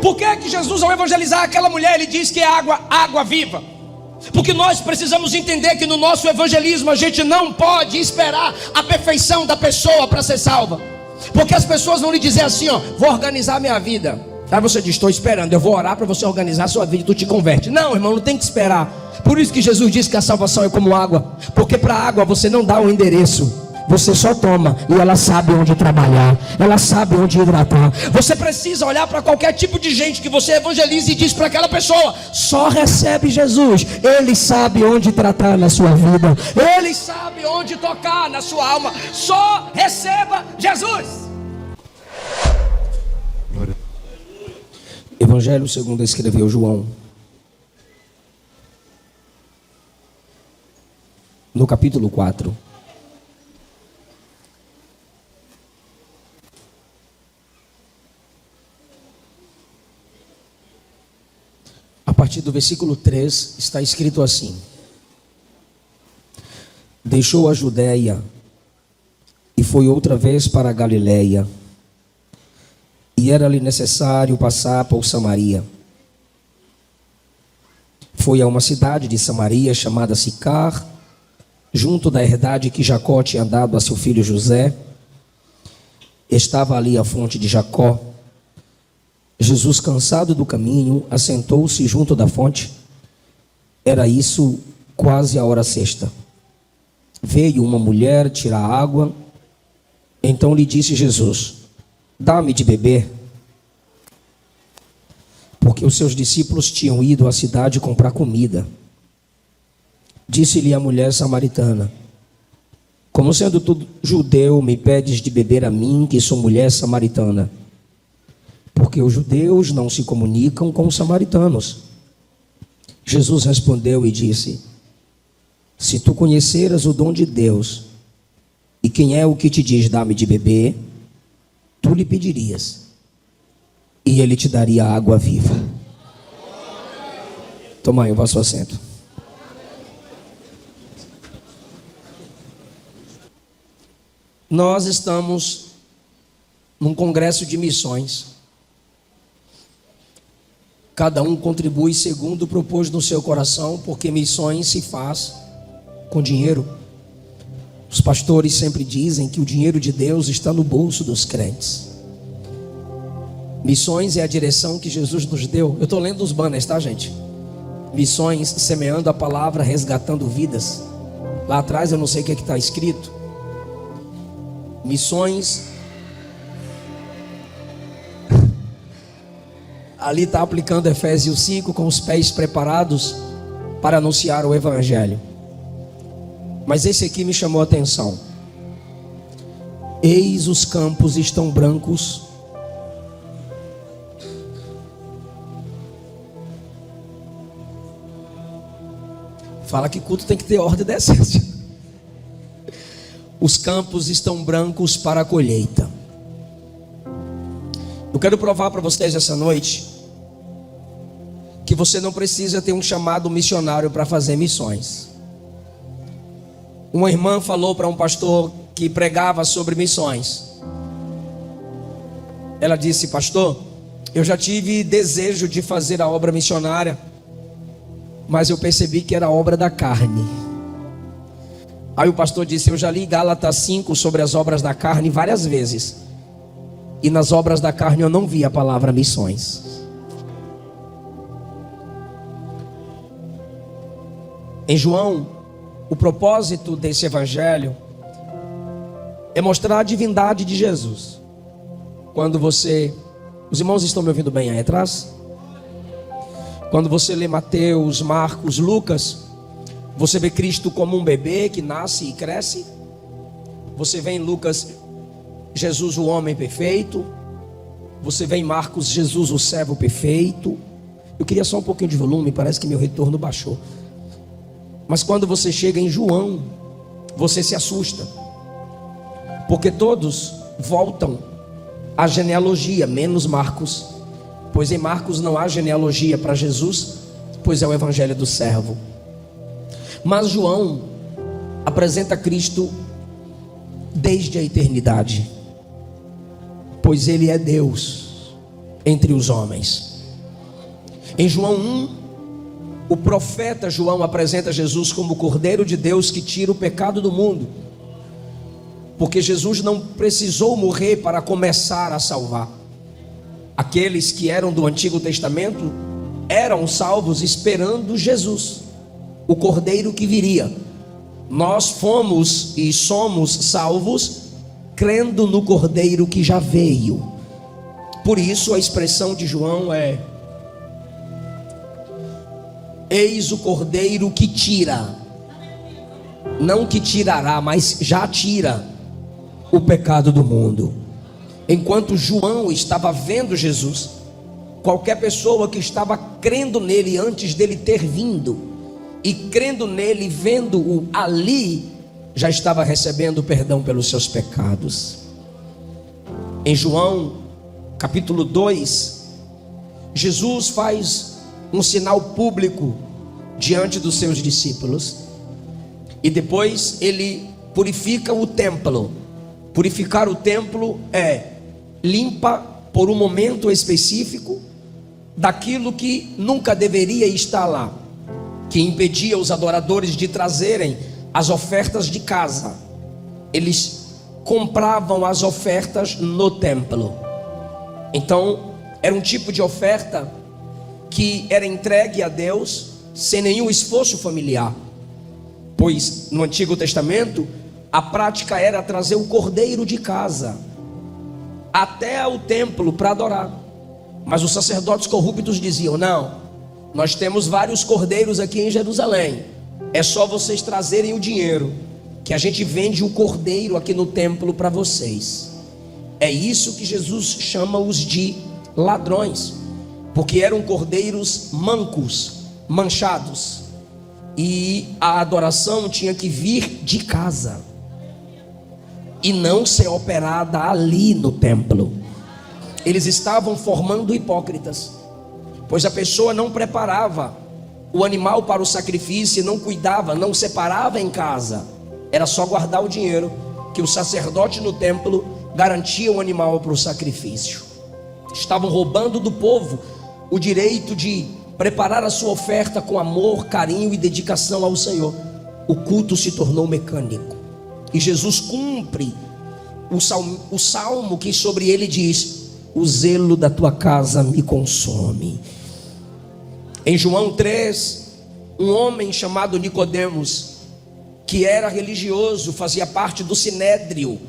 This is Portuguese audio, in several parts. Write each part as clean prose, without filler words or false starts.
Por que Jesus, ao evangelizar aquela mulher, ele diz que é água viva? Porque nós precisamos entender que no nosso evangelismo a gente não pode esperar a perfeição da pessoa para ser salva. Porque as pessoas vão lhe dizer assim, ó, vou organizar minha vida. Aí você diz, estou esperando, eu vou orar para você organizar a sua vida e tu te converte. Não, irmão, não tem que esperar. Por isso que Jesus disse que a salvação é como água. Porque para a água você não dá um endereço, você só toma e ela sabe onde trabalhar, ela sabe onde hidratar. Você precisa olhar para qualquer tipo de gente que você evangelize e diz para aquela pessoa, só recebe Jesus. Ele sabe onde tratar na sua vida, Ele sabe onde tocar na sua alma. Só receba Jesus. Evangelho segundo escreveu João, no capítulo 4. A partir do versículo 3 está escrito assim: deixou a Judéia e foi outra vez para a Galiléia, e era-lhe necessário passar por Samaria. Foi a uma cidade de Samaria chamada Sicar, junto da herdade que Jacó tinha dado a seu filho José. Estava ali a fonte de Jacó. Jesus, cansado do caminho, assentou-se junto da fonte. Era isso quase a hora sexta. Veio uma mulher tirar água. Então lhe disse Jesus: dá-me de beber. Porque os seus discípulos tinham ido à cidade comprar comida. Disse-lhe a mulher samaritana: como sendo tu judeu, me pedes de beber a mim, que sou mulher samaritana? Porque os judeus não se comunicam com os samaritanos. Jesus respondeu e disse: se tu conheceras o dom de Deus, e quem é o que te diz dá-me de beber, tu lhe pedirias, e ele te daria água viva. Toma aí o vosso assento. Nós estamos num congresso de missões. Cada um contribui segundo propôs no seu coração, porque missões se faz com dinheiro. Os pastores sempre dizem que o dinheiro de Deus está no bolso dos crentes. Missões é a direção que Jesus nos deu. Eu estou lendo os banners, tá, gente? Missões, semeando a palavra, resgatando vidas. Lá atrás eu não sei o que está escrito. Missões, ali está aplicando Efésios 5, com os pés preparados para anunciar o Evangelho. Mas esse aqui me chamou a atenção. Eis os campos estão brancos. Fala que culto tem que ter ordem e decência. Os campos estão brancos para a colheita. Eu quero provar para vocês essa noite que você não precisa ter um chamado missionário para fazer missões. Uma irmã falou para um pastor que pregava sobre missões. Ela disse: pastor, eu já tive desejo de fazer a obra missionária, mas eu percebi que era obra da carne. Aí o pastor disse: eu já li Gálatas 5 sobre as obras da carne várias vezes, e nas obras da carne eu não vi a palavra missões. Em João, o propósito desse evangelho é mostrar a divindade de Jesus. Quando você... Os irmãos estão me ouvindo bem aí atrás? Quando você lê Mateus, Marcos, Lucas, você vê Cristo como um bebê que nasce e cresce. Você vê em Lucas Jesus, o homem perfeito. Você vê em Marcos Jesus, o servo perfeito. Eu queria só um pouquinho de volume, parece que meu retorno baixou. Mas quando você chega em João, você se assusta, porque todos voltam à genealogia, menos Marcos. Pois em Marcos não há genealogia para Jesus, pois é o evangelho do servo. Mas João apresenta Cristo desde a eternidade, pois ele é Deus. entre os homens. Em João 1, o profeta João apresenta Jesus como o Cordeiro de Deus que tira o pecado do mundo, porque Jesus não precisou morrer para começar a salvar. Aqueles que eram do Antigo Testamento eram salvos esperando Jesus, o Cordeiro que viria. Nós fomos e somos salvos crendo no Cordeiro que já veio. Por isso a expressão de João é: eis o Cordeiro que tira, não que tirará, mas já tira o pecado do mundo. Enquanto João estava vendo Jesus, qualquer pessoa que estava crendo nele antes dele ter vindo, e crendo nele, vendo-o ali, já estava recebendo perdão pelos seus pecados. Em João capítulo 2, Jesus faz um sinal público diante dos seus discípulos, e depois ele purifica o templo. Purificar o templo limpa por um momento específico daquilo que nunca deveria estar lá, que impedia os adoradores de trazerem as ofertas de casa. Eles compravam as ofertas no templo. Então era um tipo de oferta que era entregue a Deus sem nenhum esforço familiar, pois no Antigo Testamento a prática era trazer o cordeiro de casa até o templo para adorar. Mas os sacerdotes corruptos diziam: não, nós temos vários cordeiros aqui em Jerusalém, é só vocês trazerem o dinheiro, que a gente vende o cordeiro aqui no templo para vocês. É isso que Jesus chama-os de ladrões, porque eram cordeiros mancos, manchados, e a adoração tinha que vir de casa e não ser operada ali no templo. Eles estavam formando hipócritas, pois a pessoa não preparava o animal para o sacrifício, não cuidava, não separava em casa. Era só guardar o dinheiro, que o sacerdote no templo garantia o animal para o sacrifício. Estavam roubando do povo o direito de preparar a sua oferta com amor, carinho e dedicação ao Senhor. O culto se tornou mecânico, e Jesus cumpre o salmo que sobre ele diz: o zelo da tua casa me consome. Em João 3, um homem chamado Nicodemos, que era religioso, fazia parte do Sinédrio,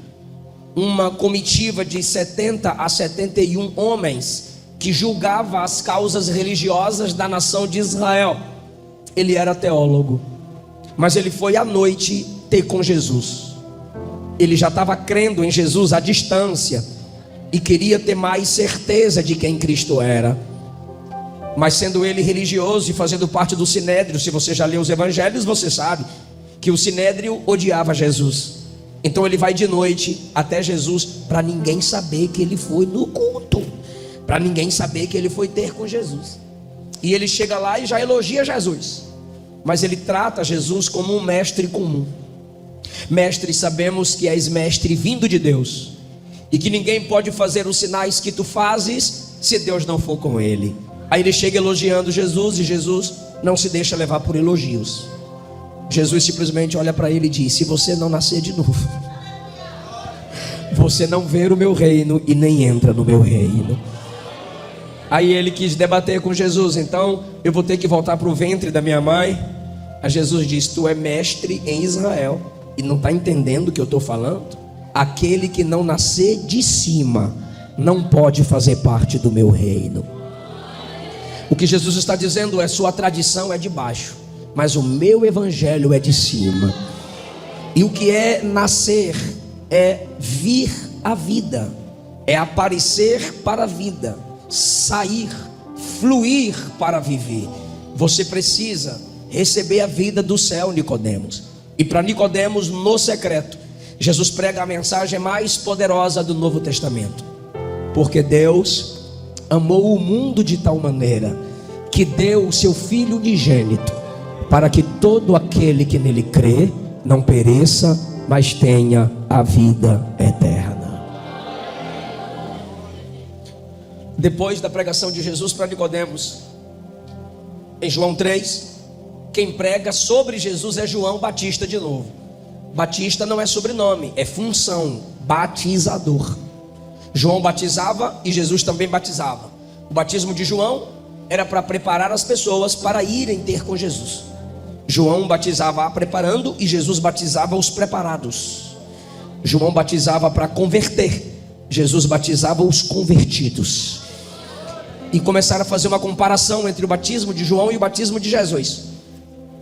uma comitiva de 70 a 71 homens que julgava as causas religiosas da nação de Israel. Ele era teólogo, mas ele foi à noite ter com Jesus. Ele já estava crendo em Jesus à distância e queria ter mais certeza de quem Cristo era. Mas sendo ele religioso e fazendo parte do Sinédrio, se você já leu os evangelhos, você sabe que o Sinédrio odiava Jesus. Então ele vai de noite até Jesus para ninguém saber que ele foi no culto, para ninguém saber que ele foi ter com Jesus. E ele chega lá e já elogia Jesus, mas ele trata Jesus como um mestre comum. Mestre, sabemos que és mestre vindo de Deus, e que ninguém pode fazer os sinais que tu fazes se Deus não for com ele. Aí ele chega elogiando Jesus, e Jesus não se deixa levar por elogios. Jesus simplesmente olha para ele e diz: se você não nascer de novo, você não vê o meu reino e nem entra no meu reino. Aí ele quis debater com Jesus: então eu vou ter que voltar para o ventre da minha mãe? Aí Jesus diz: tu é mestre em Israel e não está entendendo o que eu estou falando? Aquele que não nascer de cima não pode fazer parte do meu reino. O que Jesus está dizendo é: sua tradição é de baixo, mas o meu evangelho é de cima. E o que é nascer é vir à vida, é aparecer para a vida, sair, fluir para viver. Você precisa receber a vida do céu, Nicodemos. E para Nicodemos, no secreto, Jesus prega a mensagem mais poderosa do Novo Testamento. Porque Deus amou o mundo de tal maneira que deu o seu Filho unigênito, para que todo aquele que nele crê não pereça, mas tenha a vida eterna. depois da pregação de Jesus para Nicodemos, em João 3, quem prega sobre Jesus é João Batista de novo. Batista não é sobrenome, é função, batizador. João batizava e Jesus também batizava. O batismo de João era para preparar as pessoas para irem ter com Jesus. João batizava preparando e Jesus batizava os preparados. João batizava para converter, Jesus batizava os convertidos. E começaram a fazer uma comparação entre o batismo de João e o batismo de Jesus.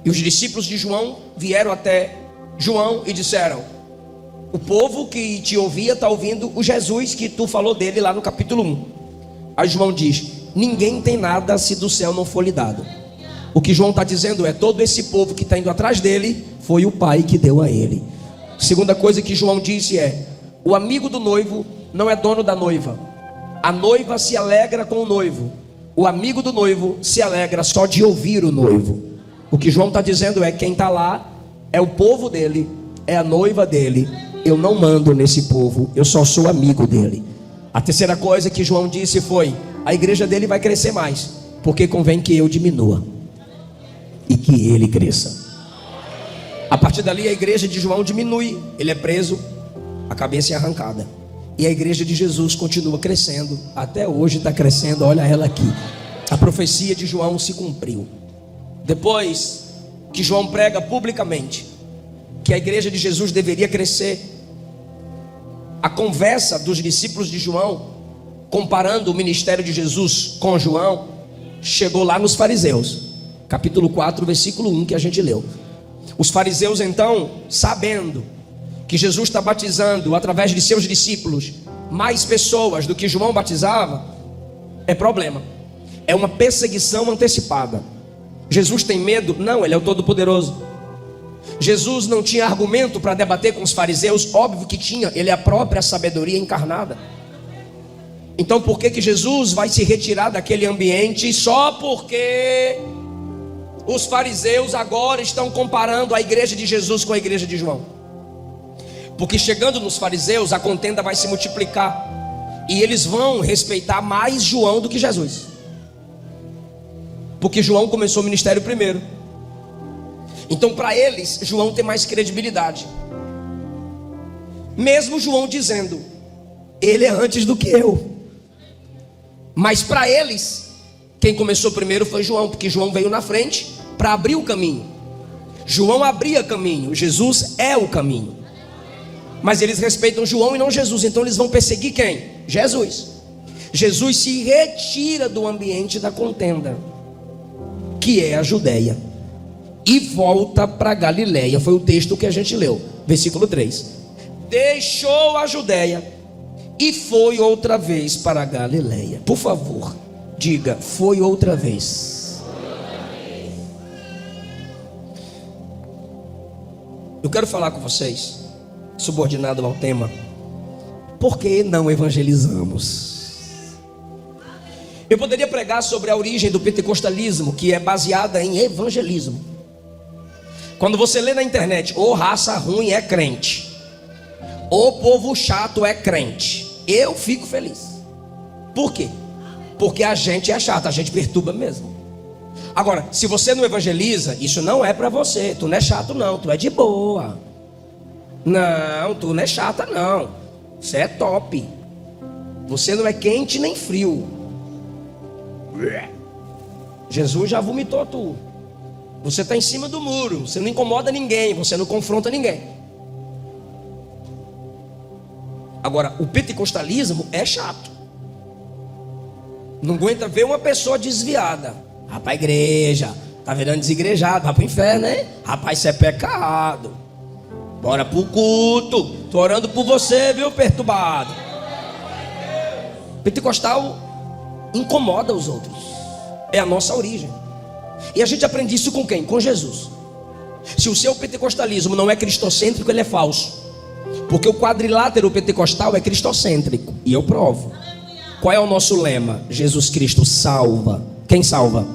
E os discípulos de João vieram até João e disseram: o povo que te ouvia está ouvindo o Jesus que tu falou dele lá no capítulo 1. Aí João diz: ninguém tem nada se do céu não for lhe dado. O que João está dizendo é: todo esse povo que está indo atrás dele foi o Pai que deu a ele. Segunda coisa que João disse é: o amigo do noivo não é dono da noiva. A noiva se alegra com o noivo. O amigo do noivo se alegra só de ouvir o noivo. O que João está dizendo é: quem está lá é o povo dele, é a noiva dele. Eu não mando nesse povo, eu só sou amigo dele. A terceira coisa que João disse foi: a igreja dele vai crescer mais, porque convém que eu diminua e que ele cresça. A partir dali a igreja de João diminui, ele é preso, a cabeça é arrancada. E a igreja de Jesus continua crescendo, até hoje está crescendo, olha ela aqui. A profecia de João se cumpriu. Depois que João prega publicamente que a igreja de Jesus deveria crescer, a conversa dos discípulos de João, comparando o ministério de Jesus com João, chegou lá nos fariseus. Capítulo 4, versículo 1 que a gente leu. Os fariseus então, sabendo que Jesus está batizando através de seus discípulos mais pessoas do que João batizava, é problema, é uma perseguição antecipada. Jesus tem medo? Não, ele é o Todo-Poderoso. Jesus não tinha argumento para debater com os fariseus? Óbvio que tinha, ele é a própria sabedoria encarnada. Então por que Jesus vai se retirar daquele ambiente só porque os fariseus agora estão comparando a igreja de Jesus com a igreja de João? Porque chegando nos fariseus, a contenda vai se multiplicar e eles vão respeitar mais João do que Jesus, porque João começou o ministério primeiro. Então para eles, João tem mais credibilidade, mesmo João dizendo: ele é antes do que eu. Mas para eles, quem começou primeiro foi João, porque João veio na frente para abrir o caminho. João abria caminho, Jesus é o caminho. Mas eles respeitam João e não Jesus, então eles vão perseguir quem? Jesus. Jesus se retira do ambiente da contenda, que é a Judéia, e volta para Galiléia. Foi o texto que a gente leu, versículo 3. Deixou a Judéia e foi outra vez para a Galiléia. Por favor, diga: foi outra vez. Eu quero falar com vocês, subordinado ao tema: por que não evangelizamos? Eu poderia pregar sobre a origem do pentecostalismo, que é baseada em evangelismo. Quando você lê na internet: ô raça ruim é crente, ô povo chato é crente, eu fico feliz. Por quê? Porque a gente é chato, a gente perturba mesmo. Agora, se você não evangeliza, isso não é para você. Tu não é chato não, tu é de boa. Não, tu não é chata não, você é top. Você não é quente nem frio. Jesus já vomitou tu. Você está em cima do muro, você não incomoda ninguém, você não confronta ninguém. Agora, o pentecostalismo é chato. Não aguenta ver uma pessoa desviada. Vai para a igreja, tá virando desigrejado, vai para o inferno, hein? Rapaz, isso é pecado. Bora pro culto. Tô orando por você, viu, perturbado. Pentecostal incomoda os outros. É a nossa origem. E a gente aprende isso com quem? Com Jesus. Se o seu pentecostalismo não é cristocêntrico, ele é falso. Porque o quadrilátero pentecostal é cristocêntrico. E eu provo. Qual é o nosso lema? Jesus Cristo salva. Quem salva?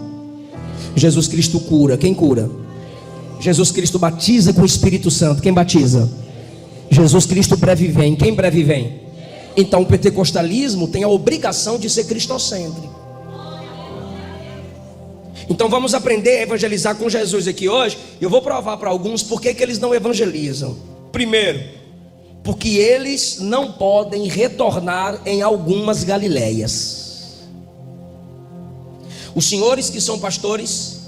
Jesus Cristo cura. Quem cura? Jesus Cristo batiza com o Espírito Santo. Quem batiza? Jesus Cristo breve vem. Quem breve vem? Então o pentecostalismo tem a obrigação de ser cristocêntrico. Então vamos aprender a evangelizar com Jesus aqui hoje. Eu vou provar para alguns por que eles não evangelizam. Primeiro, porque eles não podem retornar em algumas Galileias. Os senhores que são pastores,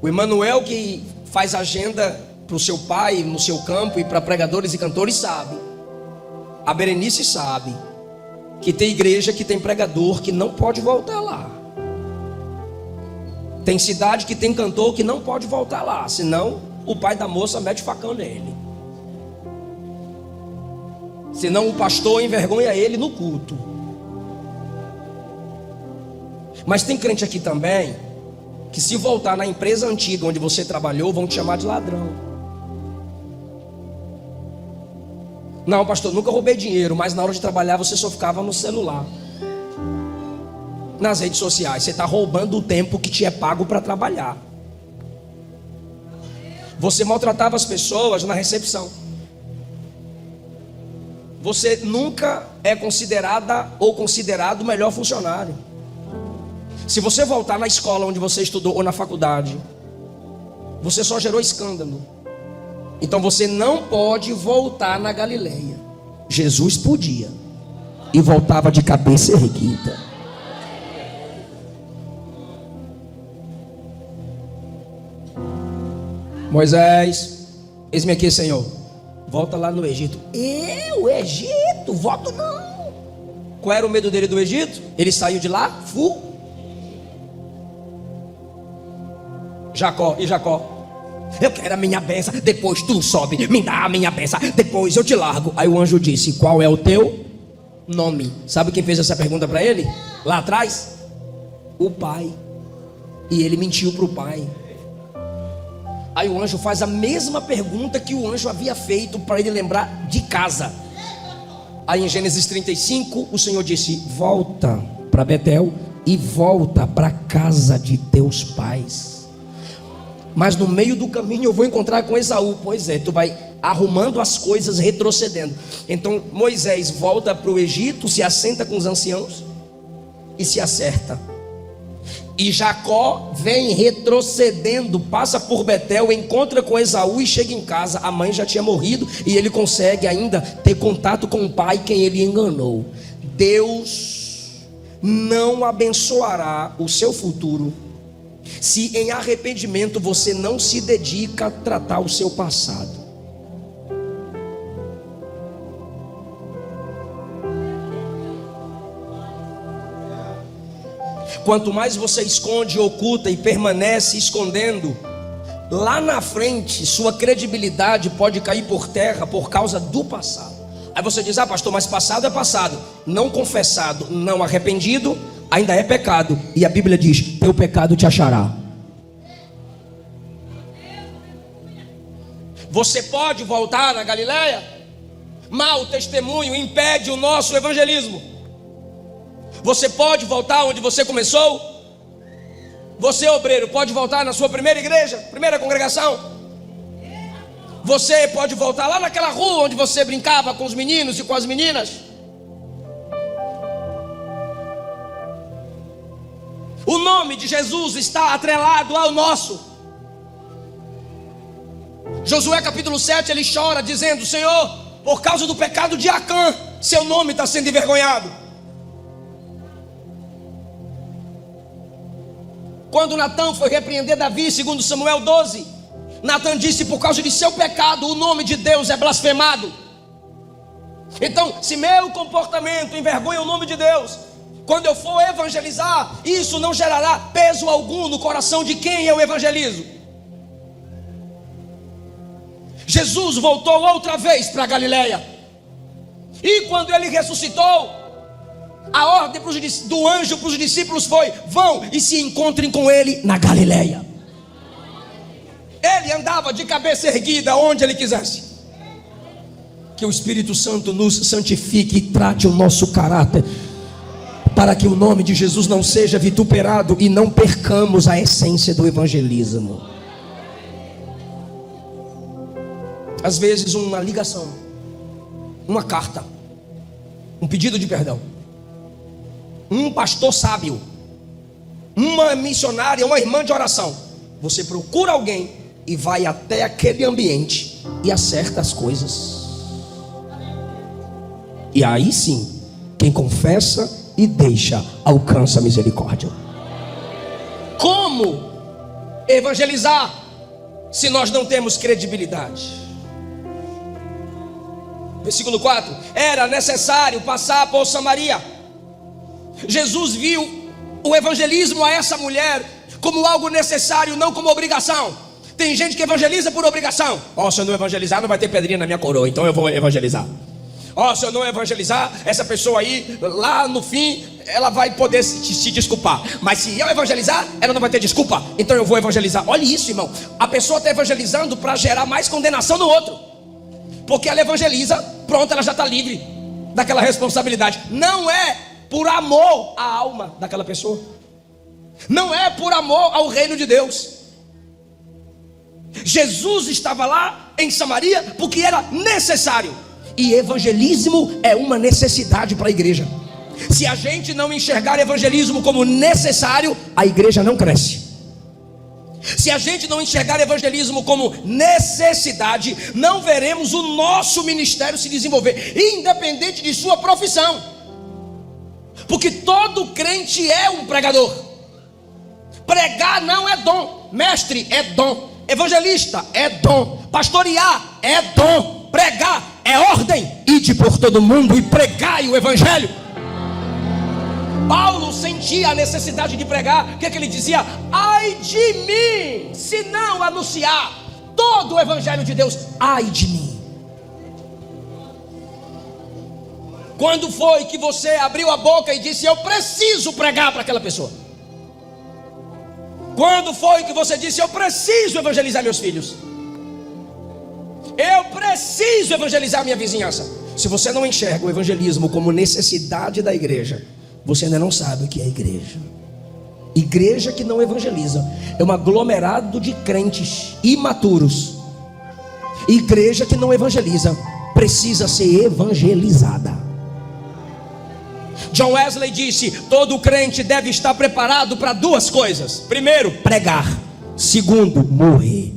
o Emanuel que faz agenda para o seu pai no seu campo e para pregadores e cantores sabe. A Berenice sabe que tem igreja que tem pregador que não pode voltar lá. Tem cidade que tem cantor que não pode voltar lá, senão o pai da moça mete facão nele. Senão o pastor envergonha ele no culto. Mas tem crente aqui também que se voltar na empresa antiga onde você trabalhou, vão te chamar de ladrão. Não, pastor, nunca roubei dinheiro, mas na hora de trabalhar você só ficava no celular, nas redes sociais. Você está roubando o tempo que te é pago para trabalhar. Você maltratava as pessoas na recepção. Você nunca é considerada ou considerado o melhor funcionário. Se você voltar na escola onde você estudou ou na faculdade, você só gerou escândalo. Então você não pode voltar na Galileia. Jesus podia e voltava de cabeça erguida. Moisés, eis-me aqui, Senhor. Volta lá no Egito. O Egito? Volto não. Qual era o medo dele do Egito? Ele saiu de lá, Jacó, eu quero a minha benção, depois tu sobe, me dá a minha benção, depois eu te largo. Aí o anjo disse: qual é o teu nome? Sabe quem fez essa pergunta para ele? Lá atrás? O pai. E ele mentiu para o pai. Aí o anjo faz a mesma pergunta que o anjo havia feito para ele lembrar de casa. Aí em Gênesis 35 o Senhor disse: volta para Betel e volta para a casa de teus pais. Mas no meio do caminho eu vou encontrar com Esaú. Pois é, tu vai arrumando as coisas, retrocedendo. Então Moisés volta para o Egito, se assenta com os anciãos e se acerta. E Jacó vem retrocedendo, passa por Betel, encontra com Esaú e chega em casa. A mãe já tinha morrido e ele consegue ainda ter contato com o pai, quem ele enganou. Deus não abençoará o seu futuro se em arrependimento você não se dedica a tratar o seu passado. Quanto mais você esconde, oculta e permanece escondendo, lá na frente sua credibilidade pode cair por terra por causa do passado. Aí você diz: ah, pastor, mas passado é passado. Não confessado, não arrependido, ainda é pecado. E a Bíblia diz: teu pecado te achará. Você pode voltar na Galileia? Mau testemunho impede o nosso evangelismo. Você pode voltar onde você começou? Você, obreiro, pode voltar na sua primeira igreja, primeira congregação? Você pode voltar lá naquela rua onde você brincava com os meninos e com as meninas? O nome de Jesus está atrelado ao nosso. Josué capítulo 7, ele chora dizendo: Senhor, por causa do pecado de Acã, seu nome está sendo envergonhado. Quando Natã foi repreender Davi, segundo Samuel 12, Natã disse: por causa de seu pecado, o nome de Deus é blasfemado. Então, se meu comportamento envergonha o nome de Deus, quando eu for evangelizar, isso não gerará peso algum no coração de quem eu evangelizo. Jesus voltou outra vez para a Galileia, e quando ele ressuscitou, a ordem do anjo para os discípulos foi: vão e se encontrem com ele na Galileia. Ele andava de cabeça erguida onde ele quisesse. Que o Espírito Santo nos santifique e trate o nosso caráter, para que o nome de Jesus não seja vituperado e não percamos a essência do evangelismo. Às vezes uma ligação, uma carta, um pedido de perdão, um pastor sábio, uma missionária, uma irmã de oração, você procura alguém e vai até aquele ambiente e acerta as coisas. E aí sim, quem confessa e deixa alcança a misericórdia. Como evangelizar se nós não temos credibilidade? Versículo 4: era necessário passar por Samaria. Jesus viu o evangelismo a essa mulher como algo necessário, não como obrigação. Tem gente que evangeliza por obrigação. Se eu não evangelizar, não vai ter pedrinha na minha coroa, então eu vou evangelizar. Se eu não evangelizar, essa pessoa aí, lá no fim, ela vai poder se desculpar. Mas se eu evangelizar, ela não vai ter desculpa, então eu vou evangelizar. Olha isso, irmão. A pessoa está evangelizando para gerar mais condenação no outro. Porque ela evangeliza, pronto, ela já está livre daquela responsabilidade. Não é por amor à alma daquela pessoa. Não é por amor ao reino de Deus. Jesus estava lá em Samaria porque era necessário. E evangelismo é uma necessidade para a igreja. Se a gente não enxergar evangelismo como necessário, a igreja não cresce. Se a gente não enxergar evangelismo como necessidade, não veremos o nosso ministério se desenvolver, independente de sua profissão. Porque todo crente é um pregador. Pregar não é dom. Mestre é dom. Evangelista é dom. Pastorear é dom. Pregar é ordem. Ide por todo mundo e pregai o evangelho. Paulo sentia a necessidade de pregar. O que é que ele dizia? Ai de mim, se não anunciar todo o evangelho de Deus. Ai de mim. Quando foi que você abriu a boca e disse: eu preciso pregar para aquela pessoa? Quando foi que você disse: eu preciso evangelizar meus filhos? Eu preciso evangelizar minha vizinhança? Se você não enxerga o evangelismo como necessidade da igreja, você ainda não sabe o que é igreja. Igreja que não evangeliza é um aglomerado de crentes imaturos. Igreja que não evangeliza precisa ser evangelizada. John Wesley disse: todo crente deve estar preparado para duas coisas: primeiro, pregar; segundo, morrer.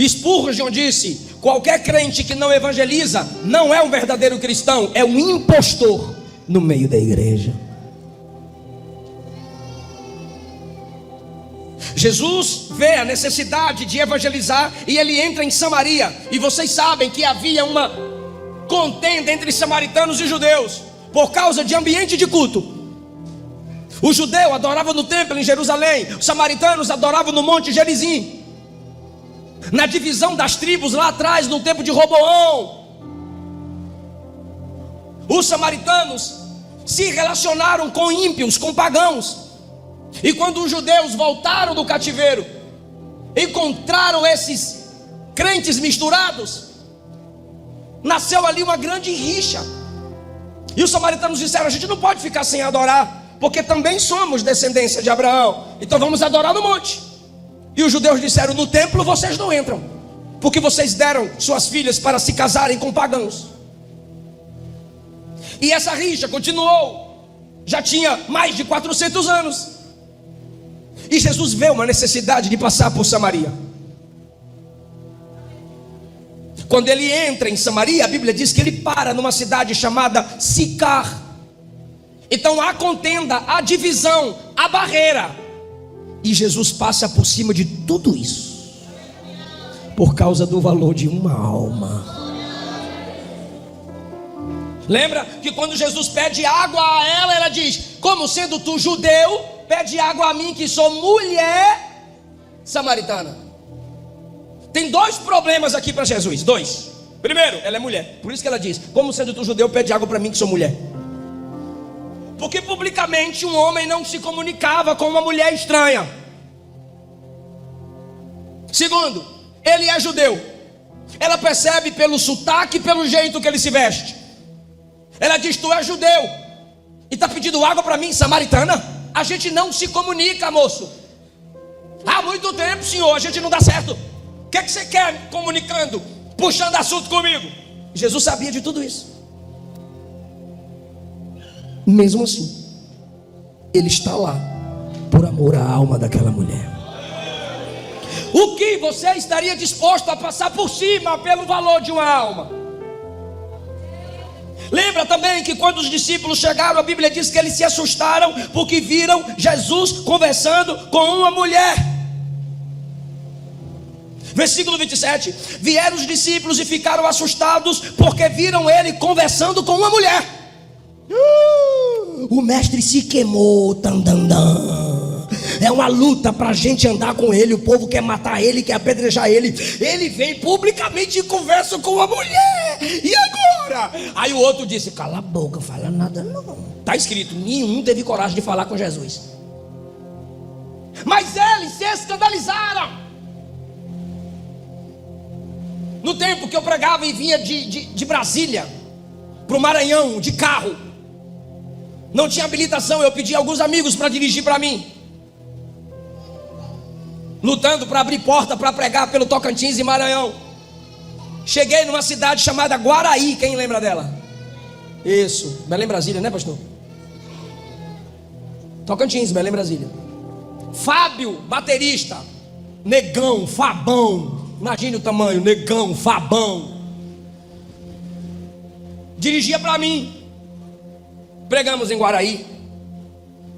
Spurgeon disse: qualquer crente que não evangeliza não é um verdadeiro cristão, é um impostor no meio da igreja. Jesus vê a necessidade de evangelizar e ele entra em Samaria. E vocês sabem que havia uma contenda entre samaritanos e judeus por causa de ambiente de culto. O judeu adorava no templo em Jerusalém, os samaritanos adoravam no Monte Gerizim. Na divisão das tribos lá atrás, no tempo de Roboão, os samaritanos se relacionaram com ímpios, com pagãos. E quando os judeus voltaram do cativeiro, encontraram esses crentes misturados, nasceu ali uma grande rixa. E os samaritanos disseram: a gente não pode ficar sem adorar, porque também somos descendência de Abraão, então vamos adorar no monte. E os judeus disseram: no templo vocês não entram, porque vocês deram suas filhas para se casarem com pagãos. E essa rixa continuou, já tinha mais de 400 anos. E Jesus vê uma necessidade de passar por Samaria. Quando ele entra em Samaria, a Bíblia diz que ele para numa cidade chamada Sicar. Então há contenda, há divisão, há barreira. E Jesus passa por cima de tudo isso, por causa do valor de uma alma. Lembra que quando Jesus pede água a ela, ela diz: como sendo tu judeu, pede água a mim que sou mulher samaritana. Tem dois problemas aqui para Jesus, dois. Primeiro, ela é mulher, por isso que ela diz: como sendo tu judeu, pede água para mim que sou mulher. Porque publicamente um homem não se comunicava com uma mulher estranha. Segundo, ele é judeu. Ela percebe pelo sotaque e pelo jeito que ele se veste. Ela diz: tu és judeu e está pedindo água para mim, samaritana? A gente não se comunica, moço. Há muito tempo, senhor, a gente não dá certo. O que é que você quer comunicando? puxando assunto comigo. Jesus sabia de tudo isso. Mesmo assim, ele está lá por amor à alma daquela mulher. O que você estaria disposto a passar por cima pelo valor de uma alma? Lembra também que quando os discípulos chegaram, a Bíblia diz que eles se assustaram porque viram Jesus conversando com uma mulher. Versículo 27. Vieram os discípulos e ficaram assustados porque viram ele conversando com uma mulher. O mestre se queimou. É uma luta para a gente andar com ele. O povo quer matar ele, quer apedrejar ele. Ele vem publicamente e conversa com uma mulher. E agora? Aí o outro disse: cala a boca, fala nada não. Está escrito: nenhum teve coragem de falar com Jesus. Mas eles se escandalizaram. No tempo que eu pregava e vinha de Brasília para o Maranhão de carro, não tinha habilitação, eu pedi a alguns amigos para dirigir para mim, lutando para abrir porta para pregar pelo Tocantins e Maranhão. Cheguei numa cidade chamada Guaraí. Quem lembra dela? Isso, Belém, Brasília, né, pastor? Tocantins, Belém, Brasília. Fábio, baterista, negão, Fabão. Imagine o tamanho, negão, Fabão. Dirigia para mim. Pregamos em Guaraí.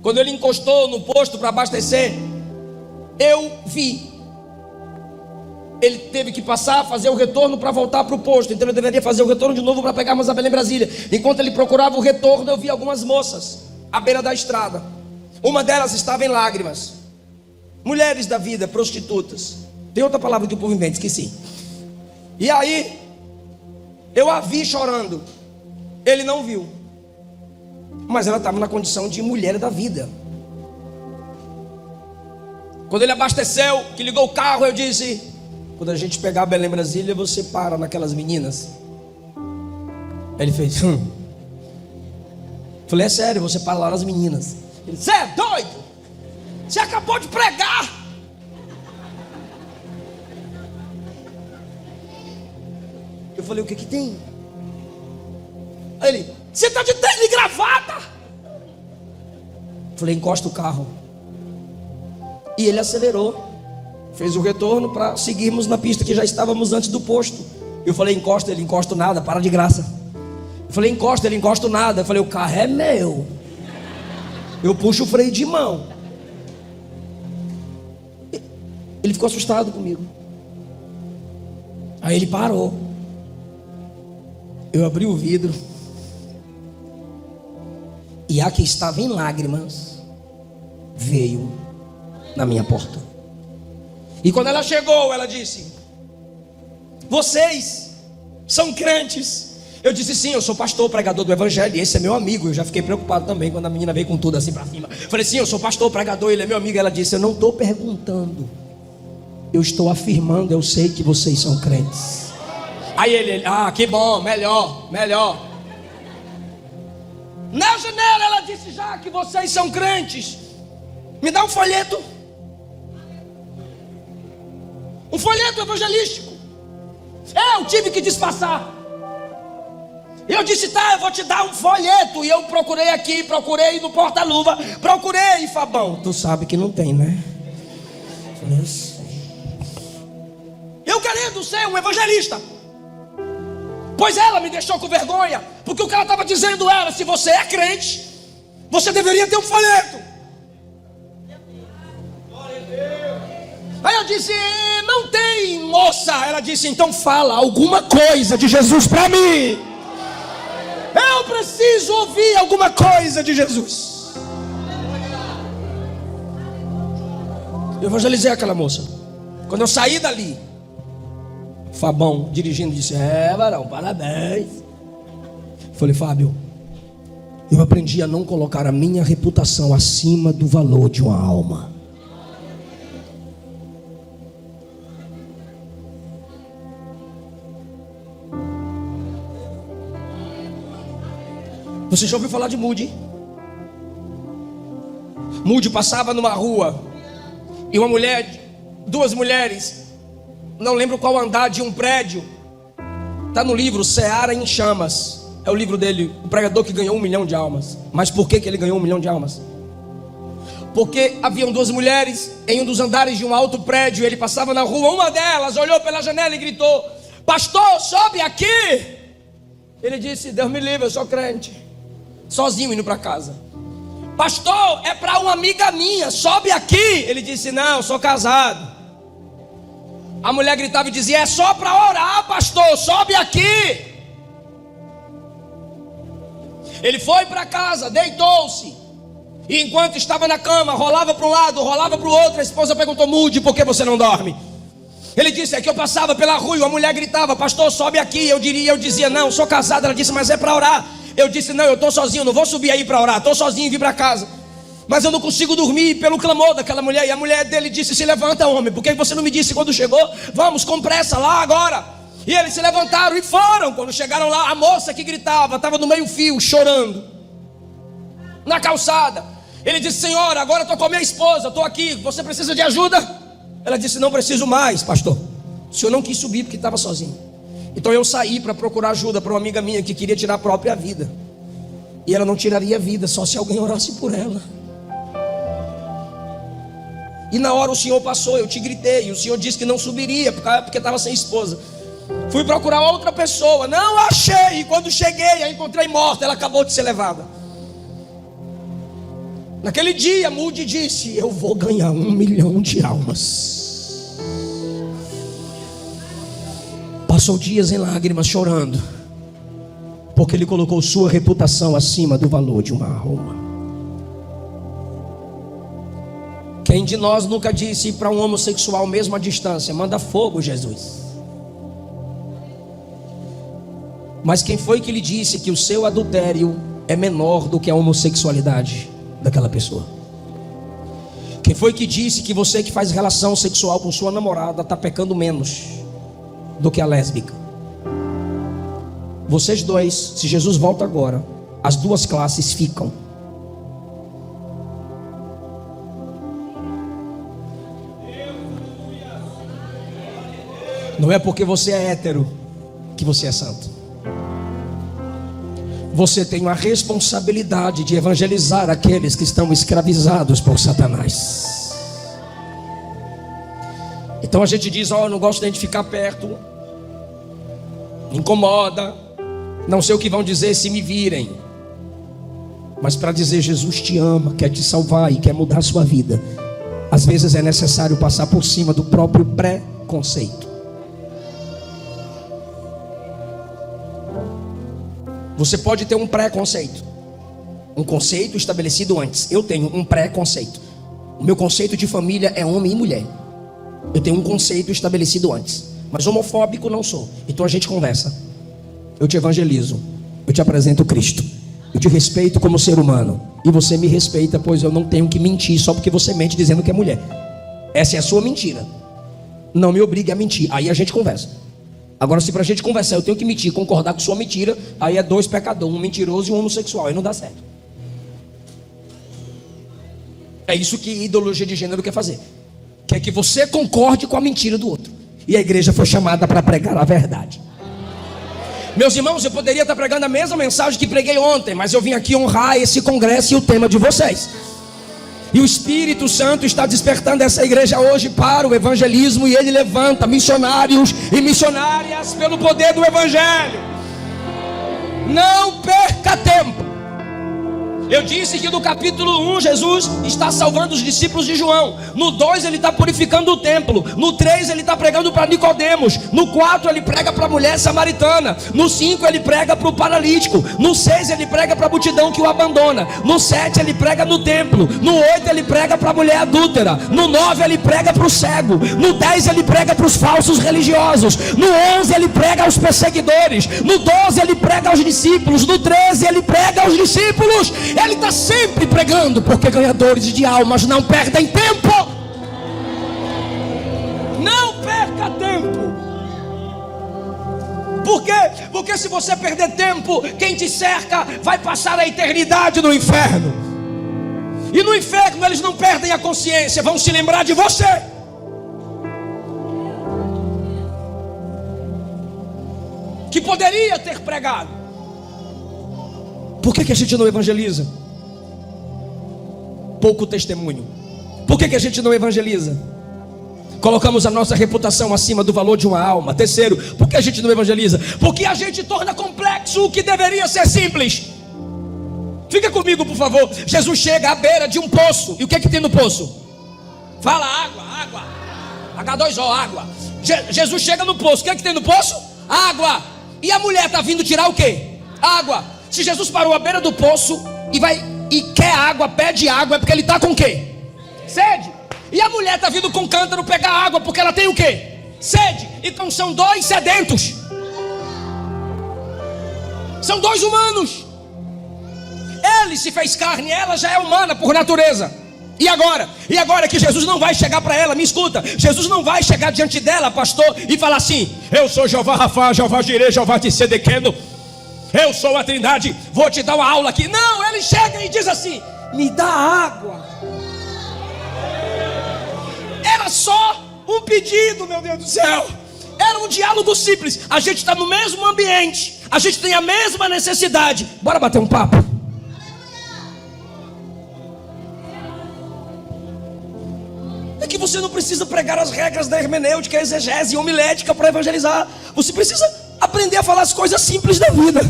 Quando ele encostou no posto para abastecer, eu vi. Ele teve que passar, fazer o retorno para voltar para o posto. Então eu deveria fazer o retorno de novo para pegarmos a Belém, Brasília. Enquanto ele procurava o retorno, eu vi algumas moças à beira da estrada. Uma delas estava em lágrimas. Mulheres da vida, prostitutas. Tem outra palavra que o povo inventa, esqueci. E aí, eu a vi chorando. Ele não viu. Mas ela estava na condição de mulher da vida. Quando ele abasteceu, que ligou o carro, eu disse: quando a gente pegar Belém, Brasília, você para naquelas meninas. Ele fez Falei: é sério, você para lá nas meninas. Ele: você é doido? Você acabou de pregar. Eu falei: o que que tem? Aí ele: você está de terno e gravata. Falei: encosta o carro. E ele acelerou, fez o retorno para seguirmos na pista que já estávamos antes do posto. Eu falei: encosta. Ele: encosto nada, para de graça. Eu falei: encosta. Ele: encosto nada. Eu falei: o carro é meu, eu puxo o freio de mão. Ele ficou assustado comigo. Aí ele parou. Eu abri o vidro, e a que estava em lágrimas veio na minha porta. E quando ela chegou, ela disse: vocês são crentes? Eu disse: sim, eu sou pastor, pregador do evangelho, e esse é meu amigo. Eu já fiquei preocupado também quando a menina veio com tudo assim para cima. Falei: sim, eu sou pastor, pregador, ele é meu amigo. Ela disse: eu não estou perguntando, eu estou afirmando, eu sei que vocês são crentes. Aí ele: ah, que bom, melhor. Na janela ela disse: já que vocês são crentes, me dá um folheto. Um folheto evangelístico. Eu tive que disfarçar. Eu disse: tá, eu vou te dar um folheto. E eu procurei aqui, procurei no porta-luva, procurei, Fabão. Tu sabe que não tem, né? Eu querendo ser um evangelista. Pois ela me deixou com vergonha, porque o que ela estava dizendo era: se você é crente, você deveria ter um folheto. Aí eu disse: não tem, moça. Ela disse: então fala alguma coisa de Jesus para mim. Eu preciso ouvir alguma coisa de Jesus. Eu evangelizei aquela moça. Quando eu saí dali, Fabão dirigindo disse: é, varão, parabéns. Falei: Fábio, eu aprendi a não colocar a minha reputação acima do valor de uma alma. Você já ouviu falar de Moody? Moody passava numa rua e uma mulher, duas mulheres, não lembro qual andar de um prédio, Está no livro Seara em Chamas. É o livro dele, o pregador que ganhou 1 milhão de almas. Mas por que ele ganhou 1 milhão de almas? Porque haviam 2 mulheres em um dos andares de um alto prédio. Ele passava na rua, uma delas olhou pela janela e gritou: pastor, sobe aqui. Ele disse: Deus me livre, eu sou crente. Sozinho indo para casa. Pastor, é para uma amiga minha, sobe aqui. Ele disse: não, eu sou casado. A mulher gritava e dizia: é só para orar, pastor, sobe aqui. Ele foi para casa, deitou-se. E enquanto estava na cama, rolava para um lado, rolava para o outro. A esposa perguntou: mude, por que você não dorme? Ele disse: é que eu passava pela rua e uma mulher gritava: pastor, sobe aqui. Eu dizia: não, sou casado. Ela disse: mas é para orar. Eu disse: não, eu estou sozinho, não vou subir aí para orar. Estou sozinho e vim para casa. Mas eu não consigo dormir pelo clamor daquela mulher. E a mulher dele disse: se levanta, homem, por que você não me disse quando chegou? Vamos com pressa lá agora. E eles se levantaram e foram. Quando chegaram lá, a moça que gritava estava no meio fio, chorando, na calçada. Ele disse: senhora, agora estou com a minha esposa, estou aqui, você precisa de ajuda? Ela disse: não preciso mais, pastor. O senhor não quis subir porque estava sozinho. Então eu saí para procurar ajuda para uma amiga minha que queria tirar a própria vida. E ela não tiraria a vida só se alguém orasse por ela. E na hora o senhor passou, eu te gritei, e o senhor disse que não subiria porque estava sem esposa. Fui procurar outra pessoa, não achei. E quando cheguei, a encontrei morta, ela acabou de ser levada. Naquele dia, Moody disse: eu vou ganhar 1 milhão de almas. Passou dias em lágrimas, chorando, porque ele colocou sua reputação acima do valor de uma alma. Quem de nós nunca disse para um homossexual, mesmo à distância: manda fogo, Jesus? Mas quem foi que lhe disse que o seu adultério é menor do que a homossexualidade daquela pessoa? Quem foi que disse que você que faz relação sexual com sua namorada está pecando menos do que a lésbica? Vocês dois, se Jesus volta agora, as duas classes ficam. Não é porque você é hétero que você é santo. Você tem a responsabilidade de evangelizar aqueles que estão escravizados por Satanás. Então a gente diz: eu não gosto nem de ficar perto, me incomoda, não sei o que vão dizer se me virem. Mas para dizer Jesus te ama, quer te salvar e quer mudar a sua vida, às vezes é necessário passar por cima do próprio preconceito. Você pode ter um preconceito, um conceito estabelecido antes. Eu tenho um preconceito. O meu conceito de família é homem e mulher. Eu tenho um conceito estabelecido antes. Mas homofóbico não sou. Então a gente conversa. Eu te evangelizo. Eu te apresento Cristo. Eu te respeito como ser humano. E você me respeita, pois eu não tenho que mentir só porque você mente dizendo que é mulher. Essa é a sua mentira. Não me obrigue a mentir. Aí a gente conversa. Agora, se pra gente conversar eu tenho que mentir, concordar com sua mentira, aí é 2 pecadores, um mentiroso e um homossexual. Aí não dá certo. É isso que ideologia de gênero quer fazer. Quer que você concorde com a mentira do outro. E a igreja foi chamada para pregar a verdade. Meus irmãos, eu poderia estar pregando a mesma mensagem que preguei ontem, mas eu vim aqui honrar esse congresso e o tema de vocês. E o Espírito Santo está despertando essa igreja hoje para o evangelismo. E ele levanta missionários e missionárias pelo poder do evangelho. Não perca tempo. Eu disse que no capítulo 1 Jesus está salvando os discípulos de João. No 2 ele está purificando o templo. No 3 ele está pregando para Nicodemos. No 4 ele prega para a mulher samaritana. No 5 ele prega para o paralítico. No 6 ele prega para a multidão que o abandona. No 7 ele prega no templo. No 8 ele prega para a mulher adúltera. No 9 ele prega para o cego. No 10 ele prega para os falsos religiosos. No 11 ele prega aos perseguidores. No 12 ele prega aos discípulos. No 13 ele prega aos discípulos. Ele está sempre pregando, porque ganhadores de almas não perdem tempo. Não perca tempo. Por quê? Porque se você perder tempo, quem te cerca vai passar a eternidade no inferno. E no inferno eles não perdem a consciência, vão se lembrar de você. que poderia ter pregado. Por que a gente não evangeliza? Pouco testemunho. Por que a gente não evangeliza? Colocamos a nossa reputação acima do valor de uma alma. Terceiro, por que a gente não evangeliza? Porque a gente torna complexo o que deveria ser simples. Fica comigo, por favor. Jesus chega à beira de um poço. E o que é que tem no poço? Fala, água. H2O, água. Jesus chega no poço. O que é que tem no poço? Água. E a mulher está vindo tirar o quê? Água. Se Jesus parou à beira do poço e quer água, pede água, é porque ele está com o quê? Sede. E a mulher está vindo com cântaro pegar água porque ela tem o quê? Sede. Então são dois sedentos. São dois humanos. Ele se fez carne, ela já é humana por natureza. E agora? E agora que Jesus não vai chegar para ela, me escuta. Jesus não vai chegar diante dela, pastor, e falar assim: eu sou Jeová Rafa, Jeová Jireh, Jeová Tissedequeno, eu sou a Trindade, vou te dar uma aula aqui. Não, ele chega e diz assim: me dá água. Era só um pedido, meu Deus do céu. Era um diálogo simples. A gente está no mesmo ambiente, a gente tem a mesma necessidade. Bora bater um papo? É que você não precisa pregar as regras da hermenêutica, exegese e homilética para evangelizar. Você precisa aprender a falar as coisas simples da vida.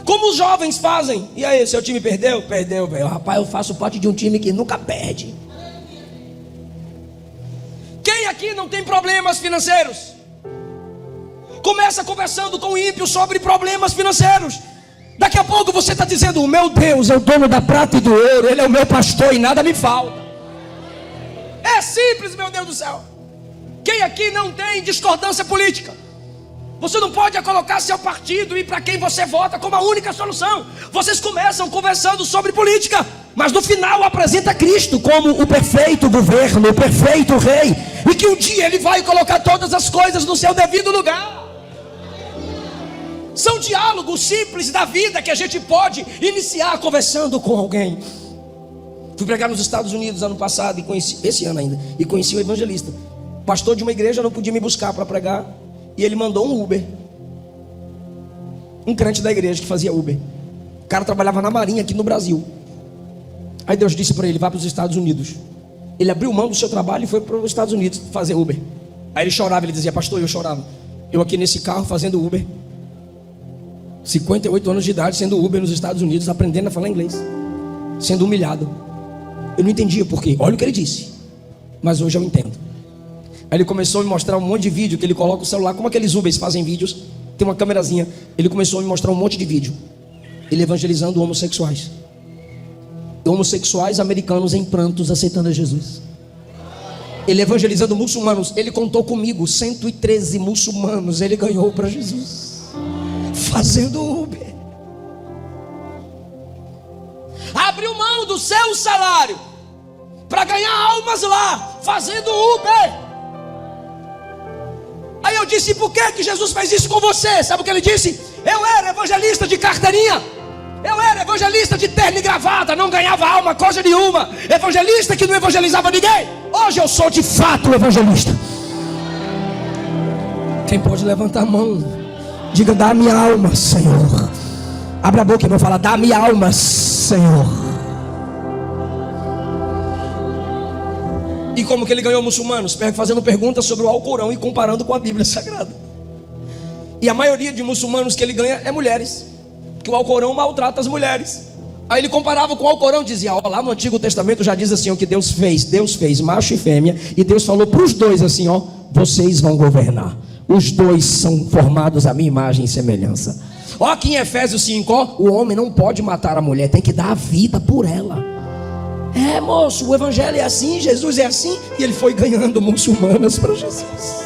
Como os jovens fazem. E aí, seu time perdeu? Perdeu, velho. Rapaz, eu faço parte de um time que nunca perde. Quem aqui não tem problemas financeiros? Começa conversando com o ímpio sobre problemas financeiros. Daqui a pouco você está dizendo: o meu Deus é o dono da prata e do ouro, Ele é o meu pastor e nada me falta. É simples, meu Deus do céu. Quem aqui não tem discordância política? Você não pode colocar seu partido e para quem você vota como a única solução. Vocês começam conversando sobre política, mas no final apresenta Cristo como o perfeito governo, o perfeito rei, e que um dia Ele vai colocar todas as coisas no seu devido lugar. São diálogos simples da vida que a gente pode iniciar conversando com alguém. Fui pregar nos Estados Unidos ano passado e conheci, esse ano ainda, e conheci o evangelista. Pastor de uma igreja não podia me buscar para pregar, e ele mandou um Uber. Um crente da igreja que fazia Uber. O cara trabalhava na Marinha aqui no Brasil. Aí Deus disse para ele: vá para os Estados Unidos. Ele abriu mão do seu trabalho e foi para os Estados Unidos fazer Uber. Aí ele chorava, ele dizia: pastor, eu chorava. Eu aqui nesse carro fazendo Uber, 58 anos de idade, sendo Uber nos Estados Unidos, aprendendo a falar inglês, sendo humilhado. Eu não entendia por quê. Olha o que ele disse, mas hoje eu entendo. Aí ele começou a me mostrar um monte de vídeo que ele coloca o celular, como aqueles Ubers fazem vídeos, tem uma câmerazinha. Ele começou a me mostrar um monte de vídeo, ele evangelizando homossexuais. Homossexuais americanos em prantos aceitando a Jesus. Ele evangelizando muçulmanos. Ele contou comigo 113 muçulmanos ele ganhou para Jesus fazendo Uber. Abriu mão do seu salário para ganhar almas lá, fazendo Uber. Aí eu disse: por que Jesus fez isso com você? Sabe o que ele disse? Eu era evangelista de carteirinha, eu era evangelista de terno e gravata, não ganhava alma coisa nenhuma, evangelista que não evangelizava ninguém. Hoje eu sou de fato evangelista. Quem pode levantar a mão? Diga: dá minha alma, Senhor. Abra a boca e vou falar: dá minha alma, Senhor. E como que ele ganhou muçulmanos? Fazendo perguntas sobre o Alcorão e comparando com a Bíblia Sagrada. E a maioria de muçulmanos que ele ganha é mulheres, que o Alcorão maltrata as mulheres. Aí ele comparava com o Alcorão, dizia: ó, lá no Antigo Testamento já diz assim, ó, que Deus fez macho e fêmea, e Deus falou para os dois assim, ó: vocês vão governar. Os dois são formados à minha imagem e semelhança. Ó, aqui em Efésios 5, ó, o homem não pode matar a mulher, tem que dar a vida por ela. É, moço, o evangelho é assim, Jesus é assim. E ele foi ganhando muçulmanas para Jesus.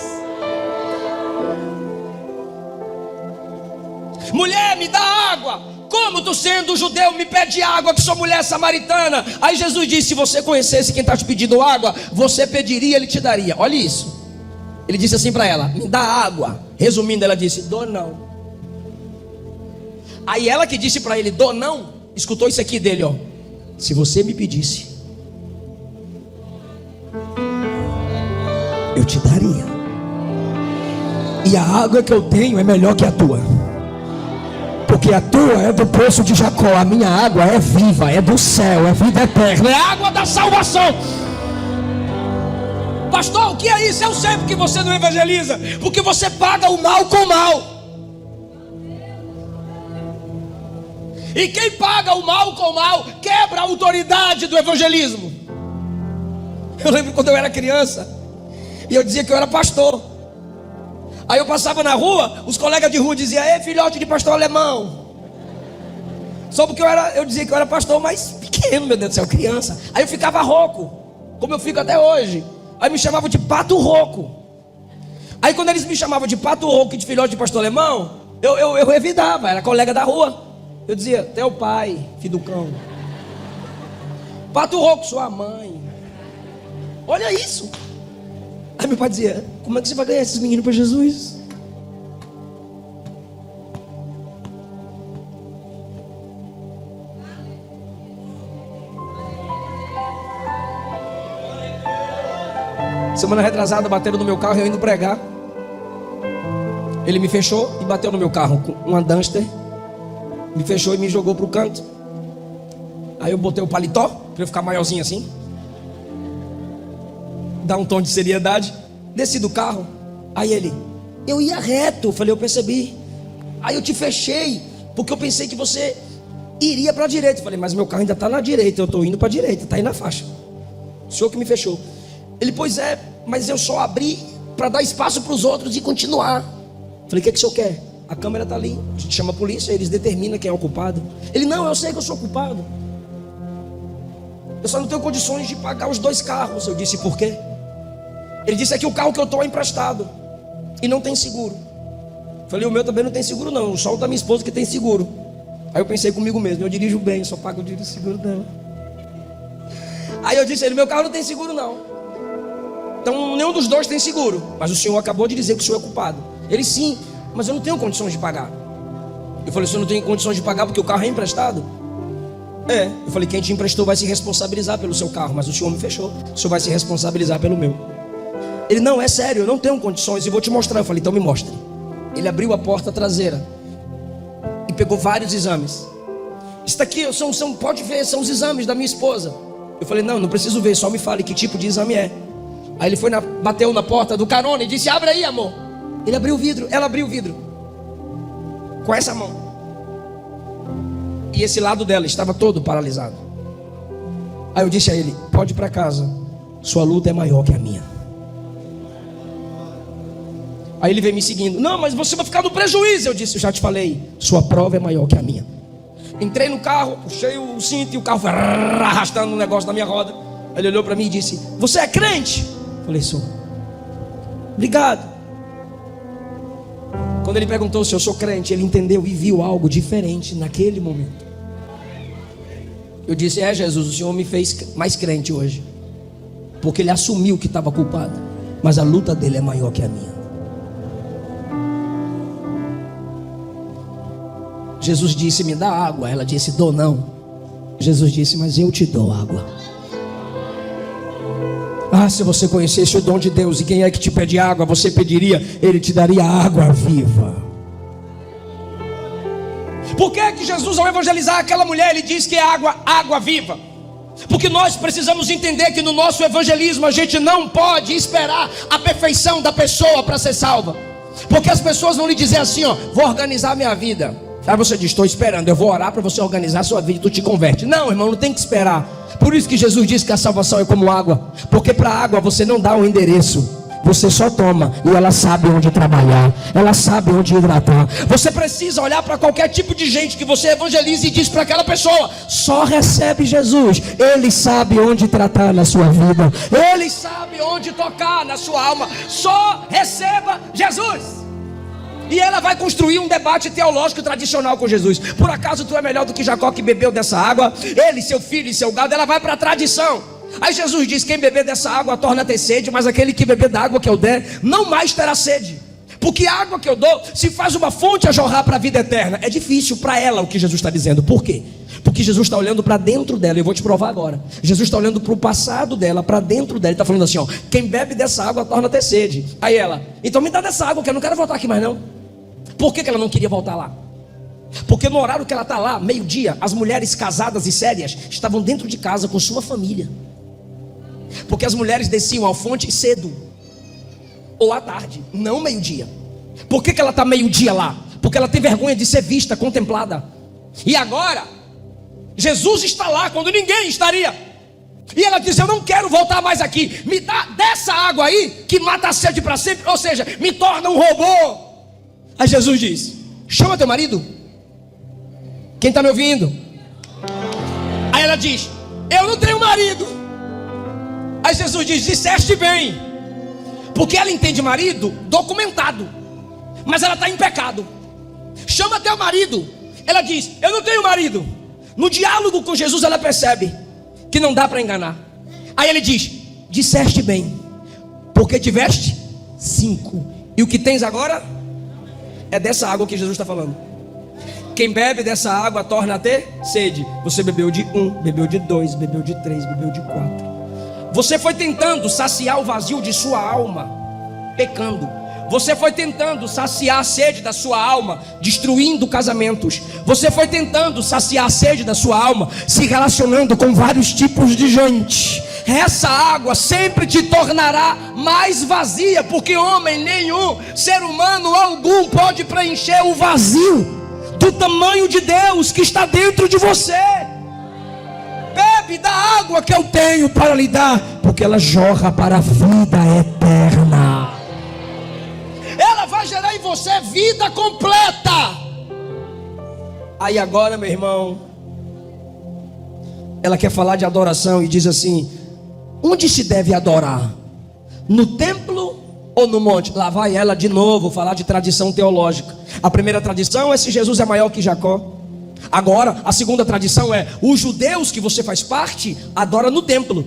Mulher, me dá água. Como tu sendo judeu me pede água, que sou mulher samaritana? Aí Jesus disse: se você conhecesse quem está te pedindo água, você pediria, ele te daria. Olha isso. Ele disse assim para ela: me dá água. Resumindo, ela disse: dou não. Aí ela que disse para ele: dou não, escutou isso aqui dele, ó: se você me pedisse, eu te daria. E a água que eu tenho é melhor que a tua. Porque a tua é do poço de Jacó. A minha água é viva, é do céu, é vida eterna, é água da salvação. Pastor, o que é isso? Eu sei porque você não evangeliza. Porque você paga o mal com o mal. E quem paga o mal com o mal quebra a autoridade do evangelismo. Eu lembro quando eu era criança e eu dizia que eu era pastor. Aí eu passava na rua, os colegas de rua diziam: ei, filhote de pastor alemão. Só porque eu dizia que eu era pastor, mas pequeno, meu Deus do céu, criança. Aí eu ficava rouco, como eu fico até hoje. Aí me chamavam de pato rouco. Aí quando eles me chamavam de pato rouco e de filhote de pastor alemão, eu revidava, era colega da rua. Eu dizia: teu pai, filho do cão. Pato rouco, sua mãe. Olha isso. Aí meu pai dizia: como é que você vai ganhar esses meninos para Jesus? Semana retrasada bateram no meu carro, eu indo pregar. Ele me fechou e bateu no meu carro com uma Duster. Me fechou e me jogou pro canto. Aí eu botei o paletó para eu ficar maiorzinho assim, dar um tom de seriedade. Desci do carro. Aí ele: eu ia reto. Eu falei: eu percebi. Aí eu te fechei porque eu pensei que você iria para a direita. Eu falei: mas meu carro ainda está na direita, eu estou indo para a direita, está aí na faixa. O senhor que me fechou. Ele: pois é, mas eu só abri para dar espaço para os outros e continuar. Eu falei: o que é que o senhor quer? A câmera está ali, a gente chama a polícia, eles determinam quem é o culpado. Ele: não, eu sei que eu sou culpado, eu só não tenho condições de pagar os 2 carros. Eu disse: por quê? Ele disse: é que o carro que eu estou é emprestado e não tem seguro. Eu falei: o meu também não tem seguro não, só o da minha esposa que tem seguro. Aí eu pensei comigo mesmo: eu dirijo bem, eu só pago o seguro dela. Aí eu disse a ele: meu carro não tem seguro não. Então nenhum dos 2 tem seguro. Mas o senhor acabou de dizer que o senhor é culpado. Ele: sim, mas eu não tenho condições de pagar. Eu falei: o senhor não tem condições de pagar porque o carro é emprestado? É. Eu falei: quem te emprestou vai se responsabilizar pelo seu carro, mas o senhor me fechou, o senhor vai se responsabilizar pelo meu. Ele: não, é sério, eu não tenho condições e vou te mostrar. Eu falei: então me mostre. Ele abriu a porta traseira e pegou vários exames. Isso daqui pode ver, são os exames da minha esposa. Eu falei: não preciso ver, só me fale que tipo de exame é. Aí ele bateu na porta do carona e disse: abre aí, amor. Ele abriu o vidro, ela abriu o vidro com essa mão. E esse lado dela estava todo paralisado. Aí eu disse a ele: pode ir para casa, sua luta é maior que a minha. Aí ele veio me seguindo: não, mas você vai ficar no prejuízo. Eu disse: eu já te falei, sua prova é maior que a minha. Entrei no carro, puxei o cinto e o carro foi arrastando um negócio na minha roda. Ele olhou para mim e disse: você é crente? Eu falei: sou. Obrigado. Quando ele perguntou se eu sou crente, ele entendeu e viu algo diferente naquele momento. Eu disse: é, Jesus, o Senhor me fez mais crente hoje, porque ele assumiu que estava culpado, mas a luta dele é maior que a minha. Jesus disse: me dá água. Ela disse: dou não. Jesus disse: mas eu te dou água. Ah, se você conhecesse o dom de Deus e quem é que te pede água, você pediria, ele te daria água viva. Por que Jesus, ao evangelizar aquela mulher, ele diz que é água viva? Porque nós precisamos entender que no nosso evangelismo a gente não pode esperar a perfeição da pessoa para ser salva. Porque as pessoas vão lhe dizer assim: ó, vou organizar minha vida. Aí você diz: estou esperando, eu vou orar para você organizar a sua vida e tu te converte. Não, irmão, não tem que esperar. Por isso que Jesus disse que a salvação é como água. Porque para a água você não dá um endereço, você só toma e ela sabe onde trabalhar, ela sabe onde hidratar. Você precisa olhar para qualquer tipo de gente que você evangelize e diz para aquela pessoa: só recebe Jesus. Ele sabe onde tratar na sua vida, ele sabe onde tocar na sua alma. Só receba Jesus. E ela vai construir um debate teológico tradicional com Jesus. Por acaso tu é melhor do que Jacó que bebeu dessa água? Ele, seu filho e seu gado. Ela vai para a tradição. Aí Jesus diz: quem beber dessa água torna a ter sede, mas aquele que beber da água que eu der não mais terá sede. Porque a água que eu dou se faz uma fonte a jorrar para a vida eterna. É difícil para ela o que Jesus está dizendo. Por quê? Porque Jesus está olhando para dentro dela. Eu vou te provar agora. Jesus está olhando para o passado dela, para dentro dela. Ele está falando assim, ó: quem bebe dessa água torna a ter sede. Aí ela: então me dá dessa água, que eu não quero voltar aqui mais não. Por que ela não queria voltar lá? Porque no horário que ela está lá, meio-dia, as mulheres casadas e sérias estavam dentro de casa com sua família. Porque as mulheres desciam ao fonte cedo, ou à tarde, não meio-dia. Por que ela está meio-dia lá? Porque ela tem vergonha de ser vista, contemplada. E agora, Jesus está lá quando ninguém estaria. E ela diz: eu não quero voltar mais aqui. Me dá dessa água aí, que mata a sede para sempre. Ou seja, me torna um robô. Aí Jesus diz: chama teu marido. Quem está me ouvindo? Aí ela diz: eu não tenho marido. Aí Jesus diz: disseste bem. Porque ela entende marido documentado, mas ela está em pecado. Chama teu marido. Ela diz: eu não tenho marido. No diálogo com Jesus ela percebe que não dá para enganar. Aí ele diz: disseste bem, porque tiveste 5, e o que tens agora é dessa água que Jesus está falando. Quem bebe dessa água torna a ter sede. Você bebeu de 1, bebeu de 2, bebeu de 3, bebeu de 4. Você foi tentando saciar o vazio de sua alma, pecando. Você foi tentando saciar a sede da sua alma, destruindo casamentos. Você foi tentando saciar a sede da sua alma, se relacionando com vários tipos de gente. Essa água sempre te tornará mais vazia, porque homem nenhum, ser humano algum, pode preencher o vazio do tamanho de Deus que está dentro de você. Bebe da água que eu tenho para lhe dar, porque ela jorra para a vida eterna. Ela vai gerar em você vida completa. Aí agora, meu irmão, ela quer falar de adoração e diz assim: onde se deve adorar? No templo ou no monte? Lá vai ela de novo falar de tradição teológica. A primeira tradição é se Jesus é maior que Jacó. Agora, a segunda tradição é: os judeus que você faz parte adoram no templo.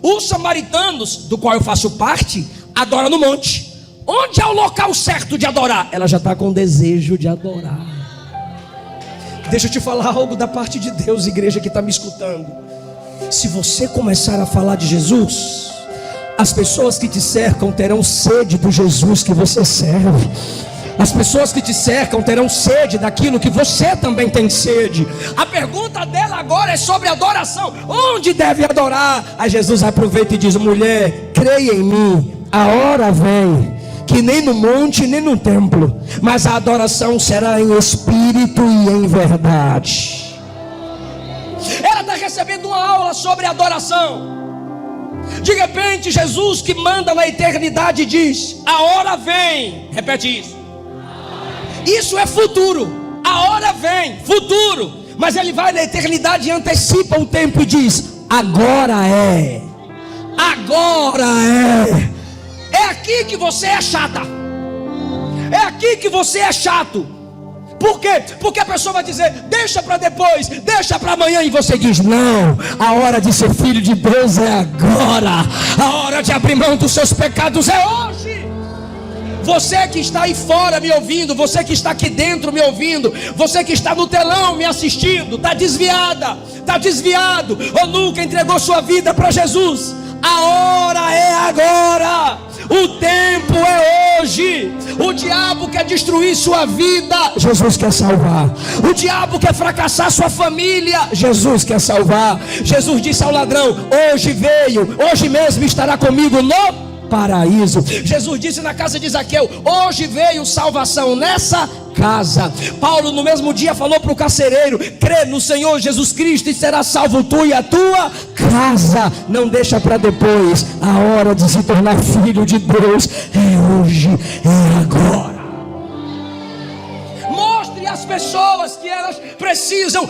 Os samaritanos, do qual eu faço parte, adoram no monte. Onde é o local certo de adorar? Ela já está com desejo de adorar. Deixa eu te falar algo da parte de Deus, igreja que está me escutando. Se você começar a falar de Jesus, as pessoas que te cercam terão sede do Jesus que você serve. As pessoas que te cercam terão sede daquilo que você também tem sede. A pergunta dela agora é sobre adoração. Onde deve adorar? Aí Jesus aproveita e diz: mulher, creia em mim, a hora vem que nem no monte nem no templo, mas a adoração será em espírito e em verdade. Ela está recebendo uma aula sobre adoração. De repente Jesus, que manda na eternidade, diz: a hora vem. Repete isso. Isso é futuro. A hora vem, futuro. Mas ele vai na eternidade e antecipa o tempo e diz: agora é. Agora é. É aqui que você é chata. É aqui que você é chato. Por quê? Porque a pessoa vai dizer: deixa para depois, deixa para amanhã. E você diz: não, a hora de ser filho de Deus é agora. A hora de abrir mão dos seus pecados é hoje. Você que está aí fora me ouvindo, você que está aqui dentro me ouvindo, você que está no telão me assistindo, está desviada, está desviado, ou nunca entregou sua vida para Jesus. A hora é agora. O tempo é hoje. O diabo quer destruir sua vida, Jesus quer salvar. O diabo quer fracassar sua família, Jesus quer salvar. Jesus disse ao ladrão: hoje veio, hoje mesmo estará comigo no paraíso. Jesus disse na casa de Zaqueu: hoje veio salvação nessa casa. Paulo no mesmo dia falou para o carcereiro: crê no Senhor Jesus Cristo e será salvo tu e a tua casa. Não deixa para depois. A hora de se tornar filho de Deus é hoje, é agora. Mostre às pessoas que elas precisam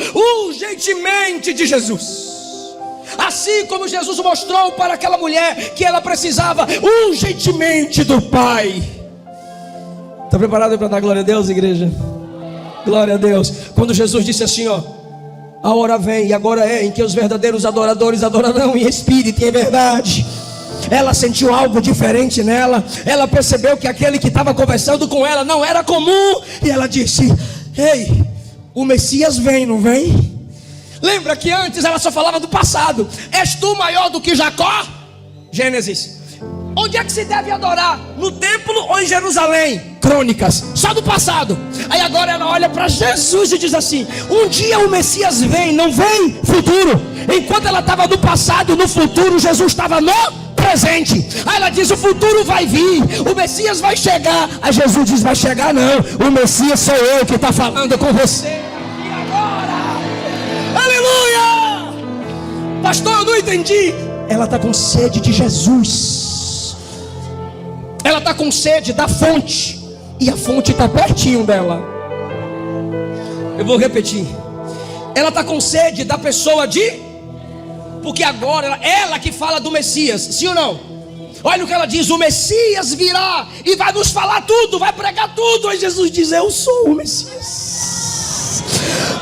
urgentemente de Jesus. Assim como Jesus mostrou para aquela mulher que ela precisava urgentemente do Pai. Está preparado para dar glória a Deus, igreja? Glória a Deus. Quando Jesus disse assim, ó: a hora vem e agora é em que os verdadeiros adoradores adorarão em espírito e em verdade. ela sentiu algo diferente nela. Ela percebeu que aquele que estava conversando com ela não era comum. E ela disse: ei, o Messias vem, não vem? Lembra que antes ela só falava do passado. És tu maior do que Jacó? Gênesis. Onde é que se deve adorar? No templo ou em Jerusalém? Crônicas. Só do passado. Aí agora ela olha para Jesus e diz assim: um dia o Messias vem, não vem? Futuro. Enquanto ela estava no passado, no futuro, Jesus estava no presente. Aí ela diz: o futuro vai vir, o Messias vai chegar. Aí Jesus diz: vai chegar não, o Messias sou eu que está falando com você aqui agora. Aleluia! Pastor, eu não entendi. Ela está com sede de Jesus. Ela está com sede da fonte. E a fonte está pertinho dela. Eu vou repetir. Ela está com sede da pessoa de... Porque agora ela que fala do Messias. Sim ou não? Olha o que ela diz: o Messias virá e vai nos falar tudo, vai pregar tudo. Aí Jesus diz: eu sou o Messias.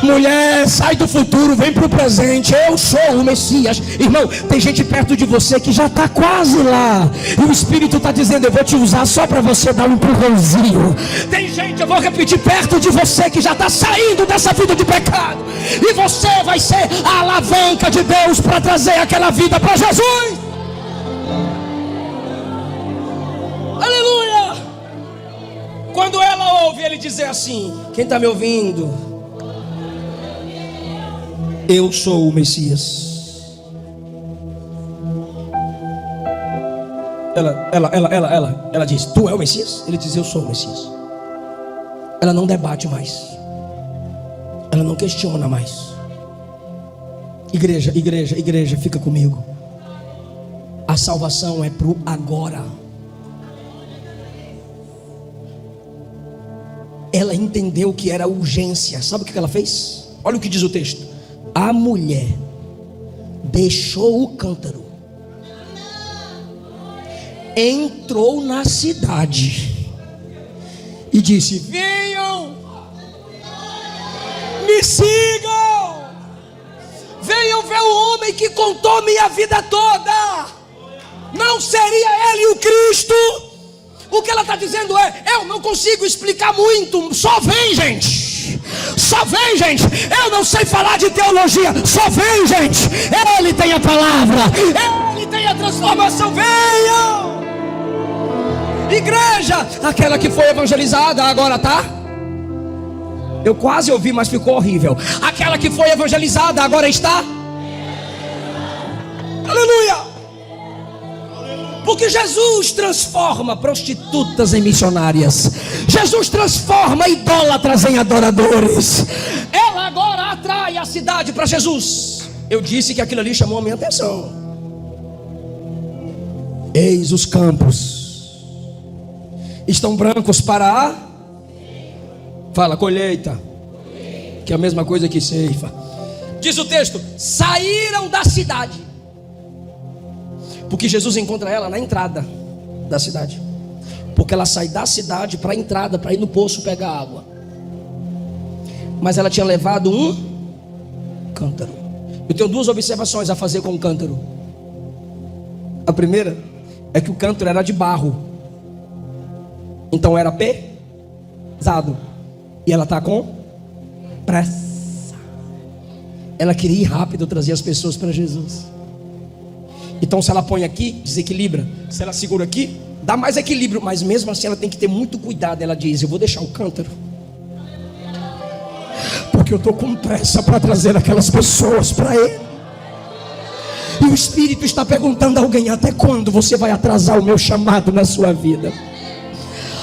Mulher, sai do futuro, vem para o presente. Eu sou o Messias. Irmão, tem gente perto de você que já está quase lá. E o Espírito está dizendo: eu vou te usar só para você dar um empurrãozinho. Tem gente, eu vou repetir, perto de você que já está saindo dessa vida de pecado. E você vai ser a alavanca de Deus para trazer aquela vida para Jesus. Aleluia! Quando ela ouve ele dizer assim: quem está me ouvindo? Eu sou o Messias. Ela diz: tu é o Messias? Ele diz: eu sou o Messias. Ela não debate mais. Ela não questiona mais. Igreja, fica comigo. A salvação é pro agora. Ela entendeu que era urgência. Sabe o que ela fez? Olha o que diz o texto. A mulher deixou o cântaro, entrou na cidade e disse: venham, me sigam, venham ver o homem que contou minha vida toda. Não seria ele o Cristo? O que ela está dizendo é: eu não consigo explicar muito, só vem, gente. Só vem, gente. Eu não sei falar de teologia. Só vem, gente. Ele tem a palavra, ele tem a transformação. Venham. Igreja, aquela que foi evangelizada agora tá. Eu quase ouvi, mas ficou horrível. Aquela que foi evangelizada agora está. Aleluia. Porque Jesus transforma prostitutas em missionárias. Jesus transforma idólatras em adoradores. Ela agora atrai a cidade para Jesus. Eu disse que aquilo ali chamou a minha atenção. Eis os campos estão brancos para a... Fala, colheita. Que é a mesma coisa que ceifa. Diz o texto: saíram da cidade. Porque Jesus encontra ela na entrada da cidade. Porque ela sai da cidade para a entrada, para ir no poço pegar água. Mas ela tinha levado um cântaro. Eu tenho duas observações a fazer com o cântaro. A primeira é que o cântaro era de barro. Então era pesado. E ela está com pressa. Ela queria ir rápido trazer as pessoas para Jesus. Então se ela põe aqui, desequilibra. Se ela segura aqui, dá mais equilíbrio. Mas mesmo assim ela tem que ter muito cuidado. Ela diz: eu vou deixar o cântaro, porque eu estou com pressa para trazer aquelas pessoas para Ele. E o Espírito está perguntando a alguém: até quando você vai atrasar o meu chamado na sua vida?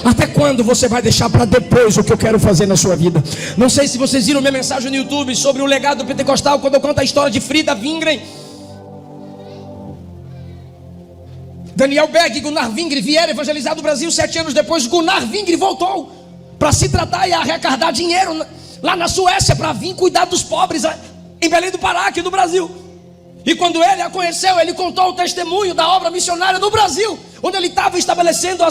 Até quando você vai deixar para depois o que eu quero fazer na sua vida? Não sei se vocês viram minha mensagem no YouTube sobre o legado pentecostal, quando eu conto a história de Frida Wingren, Daniel Berg e Gunnar Wingren vieram evangelizar no Brasil. 7 anos depois, Gunnar Wingren voltou para se tratar e arrecadar dinheiro lá na Suécia, para vir cuidar dos pobres em Belém do Pará, aqui no Brasil. E quando ele a conheceu, ele contou o testemunho da obra missionária no Brasil, onde ele estava estabelecendo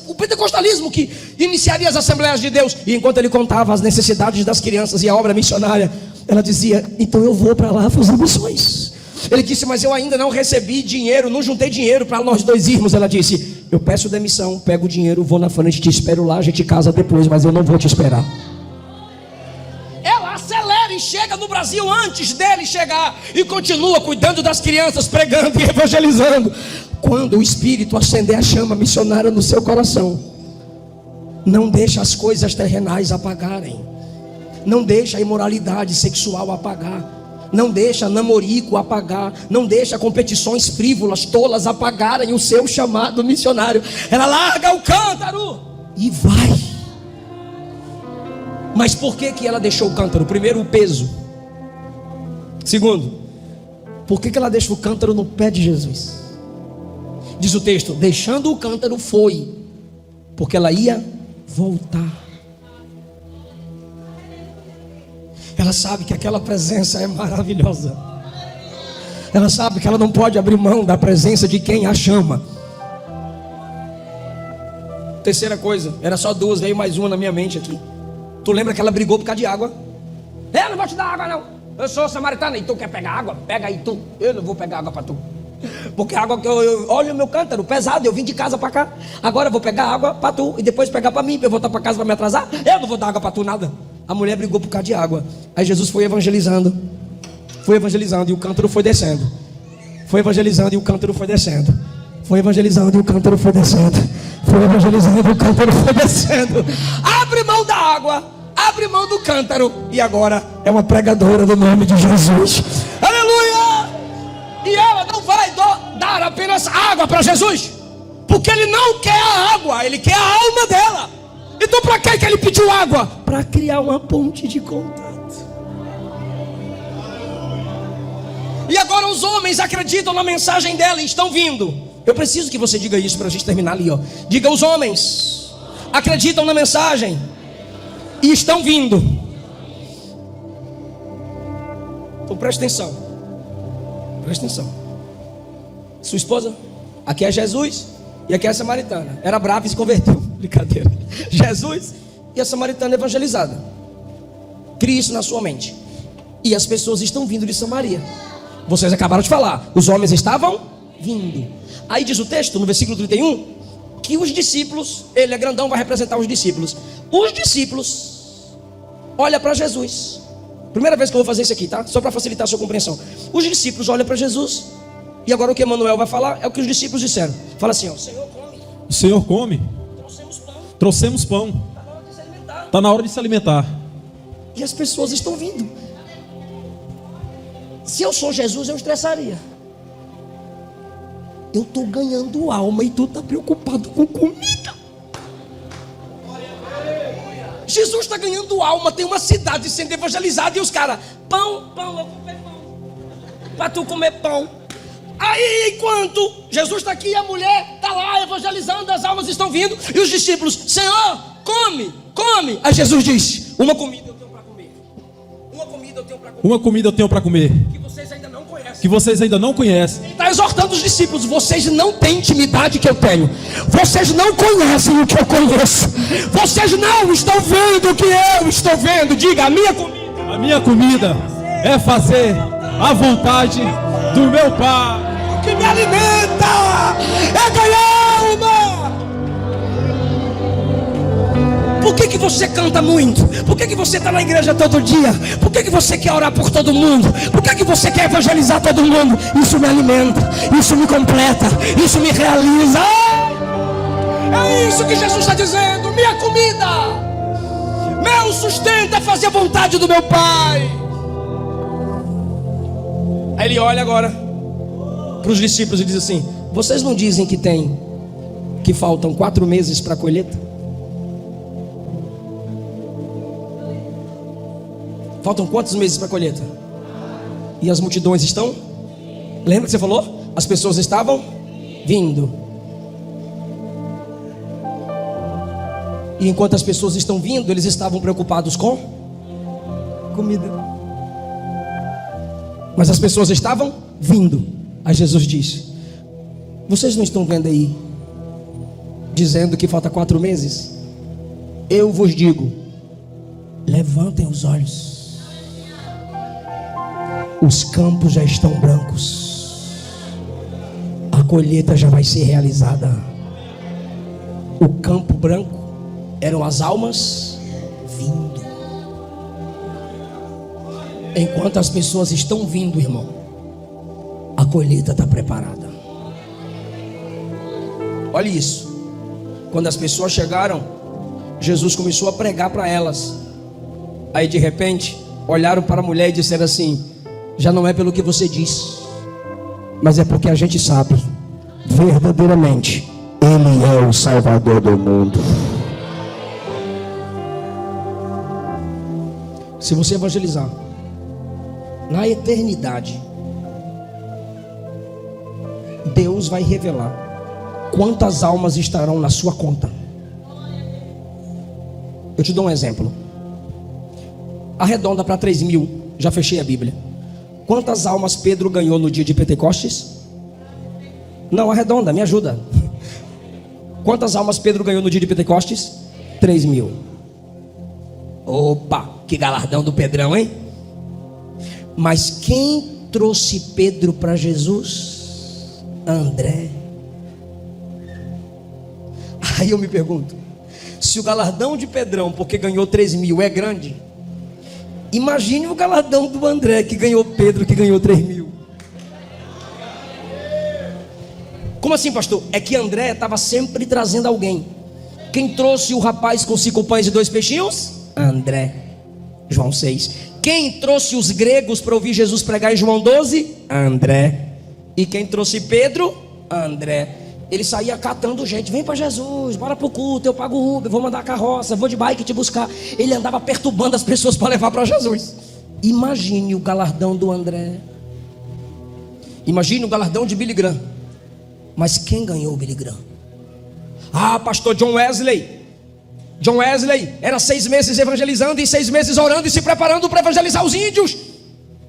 o pentecostalismo que iniciaria as Assembleias de Deus. E enquanto ele contava as necessidades das crianças e a obra missionária, ela dizia: então eu vou para lá fazer missões. Ele disse: mas eu ainda não recebi dinheiro, não juntei dinheiro para nós dois irmos. Ela disse: eu peço demissão, pego o dinheiro, vou na frente, te espero lá, a gente casa depois, mas eu não vou te esperar. Ela acelera e chega no Brasil antes dele chegar e continua cuidando das crianças, pregando e evangelizando. Quando o Espírito acender a chama missionária no seu coração, não deixa as coisas terrenais apagarem, não deixa a imoralidade sexual apagar, não deixa namorico apagar, não deixa competições frívolas, tolas apagarem o seu chamado missionário. Ela larga o cântaro e vai. Mas por que ela deixou o cântaro? Primeiro, o peso. Segundo, por que ela deixa o cântaro no pé de Jesus? Diz o texto: deixando o cântaro foi, porque ela ia voltar. Ela sabe que aquela presença é maravilhosa. Ela sabe que ela não pode abrir mão da presença de quem a chama. Terceira coisa, era só duas, veio mais uma na minha mente aqui. Tu lembra que ela brigou por causa de água? Eu não vou te dar água não, eu sou samaritana e tu quer pegar água? Pega aí tu, eu não vou pegar água para tu. Porque a água que eu olho o meu cântaro pesado, eu vim de casa para cá. Agora eu vou pegar água para tu e depois pegar para mim, para eu voltar para casa para me atrasar. Eu não vou dar água para tu nada. A mulher brigou por causa de água. Aí Jesus foi evangelizando e o cântaro foi descendo. Foi evangelizando e o cântaro foi descendo. Foi evangelizando e o cântaro foi descendo. Foi evangelizando e o cântaro foi descendo. Abre mão da água, abre mão do cântaro e agora é uma pregadora do nome de Jesus. Aleluia! E ela não vai dar apenas água para Jesus, porque ele não quer a água, ele quer a alma dela. Então para que ele pediu água? Para criar uma ponte de contato. E agora os homens acreditam na mensagem dela e estão vindo. Eu preciso que você diga isso para a gente terminar ali, ó. Diga: os homens acreditam na mensagem e estão vindo. Então preste atenção. Preste atenção. Sua esposa, aqui é Jesus e aqui é a samaritana. Era brava e se converteu. Brincadeira. Jesus e a samaritana evangelizada. Crie isso na sua mente. E as pessoas estão vindo de Samaria. Vocês acabaram de falar, os homens estavam vindo. Aí diz o texto, no versículo 31, que os discípulos, ele é grandão, vai representar os discípulos. Os discípulos olham para Jesus. Primeira vez que eu vou fazer isso aqui, tá? Só para facilitar a sua compreensão. Os discípulos olham para Jesus. E agora o que Emmanuel vai falar é o que os discípulos disseram. Fala assim, ó: o Senhor come. O Senhor come. Trouxemos pão. Está na hora de se alimentar. E as pessoas estão vindo. Se eu sou Jesus, eu estressaria. Eu estou ganhando alma e tu está preocupado com comida. Jesus está ganhando alma, tem uma cidade sendo evangelizada e os caras: pão, eu vou comer pão. Para tu comer pão. Aí enquanto Jesus está aqui, a mulher está lá evangelizando, as almas estão vindo e os discípulos: Senhor, come. Aí Jesus diz: uma comida eu tenho para comer. Uma comida eu tenho para comer. Que vocês ainda não conhecem. Ele está exortando os discípulos: vocês não têm intimidade que eu tenho. Vocês não conhecem o que eu conheço. Vocês não estão vendo o que eu estou vendo. Diga: a minha comida é fazer a vontade do meu Pai. O que me alimenta é ganhar alma. Por que você canta muito? Por que você está na igreja todo dia? Por que você quer orar por todo mundo? Por que você quer evangelizar todo mundo? Isso me alimenta, isso me completa, isso me realiza. É isso que Jesus está dizendo: minha comida, meu sustento é fazer a vontade do meu Pai. Aí ele olha agora para os discípulos e diz assim: vocês não dizem que faltam 4 meses para a colheita? Faltam quantos meses para a colheita? E as multidões estão? Lembra que você falou? As pessoas estavam vindo. E enquanto as pessoas estão vindo, eles estavam preocupados com comida. Mas as pessoas estavam vindo. Aí Jesus diz: vocês não estão vendo aí, dizendo que falta 4 meses? Eu vos digo: levantem os olhos. Os campos já estão brancos. A colheita já vai ser realizada. O campo branco eram as almas vindo. Enquanto as pessoas estão vindo, irmão, a colheita está preparada. Olha isso. Quando as pessoas chegaram, Jesus começou a pregar para elas. Aí de repente olharam para a mulher e disseram assim: já não é pelo que você diz, mas é porque a gente sabe verdadeiramente Ele é o Salvador do mundo. Se você evangelizar na eternidade, Deus vai revelar quantas almas estarão na sua conta. Eu te dou um exemplo. Arredonda para 3.000. Já fechei a Bíblia. Quantas almas Pedro ganhou no dia de Pentecostes? Não, arredonda, me ajuda. Quantas almas Pedro ganhou no dia de Pentecostes? 3.000. Opa, que galardão do Pedrão, hein? Mas quem trouxe Pedro para Jesus? André. Aí eu me pergunto, se o galardão de Pedrão, porque ganhou 3.000, é grande, imagine o galardão do André, que ganhou Pedro, que ganhou 3.000. Como assim, pastor? É que André estava sempre trazendo alguém. Quem trouxe o rapaz com 5 pães e 2 peixinhos? André. João 6. Quem trouxe os gregos para ouvir Jesus pregar em João 12? André. E quem trouxe Pedro? André. Ele saía catando gente: vem para Jesus, bora pro culto, eu pago o Uber, vou mandar a carroça, vou de bike te buscar. Ele andava perturbando as pessoas para levar para Jesus. Imagine o galardão do André. Imagine o galardão de Billy Graham. Mas quem ganhou o Billy Graham? Ah, pastor John Wesley. John Wesley era 6 meses evangelizando e 6 meses orando e se preparando para evangelizar os índios.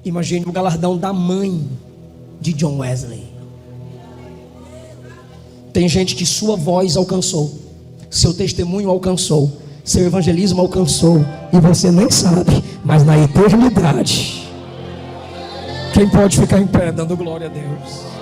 Imagine o galardão da mãe de John Wesley. Tem gente que sua voz alcançou, seu testemunho alcançou, seu evangelismo alcançou, e você nem sabe, mas na eternidade, quem pode ficar em pé dando glória a Deus?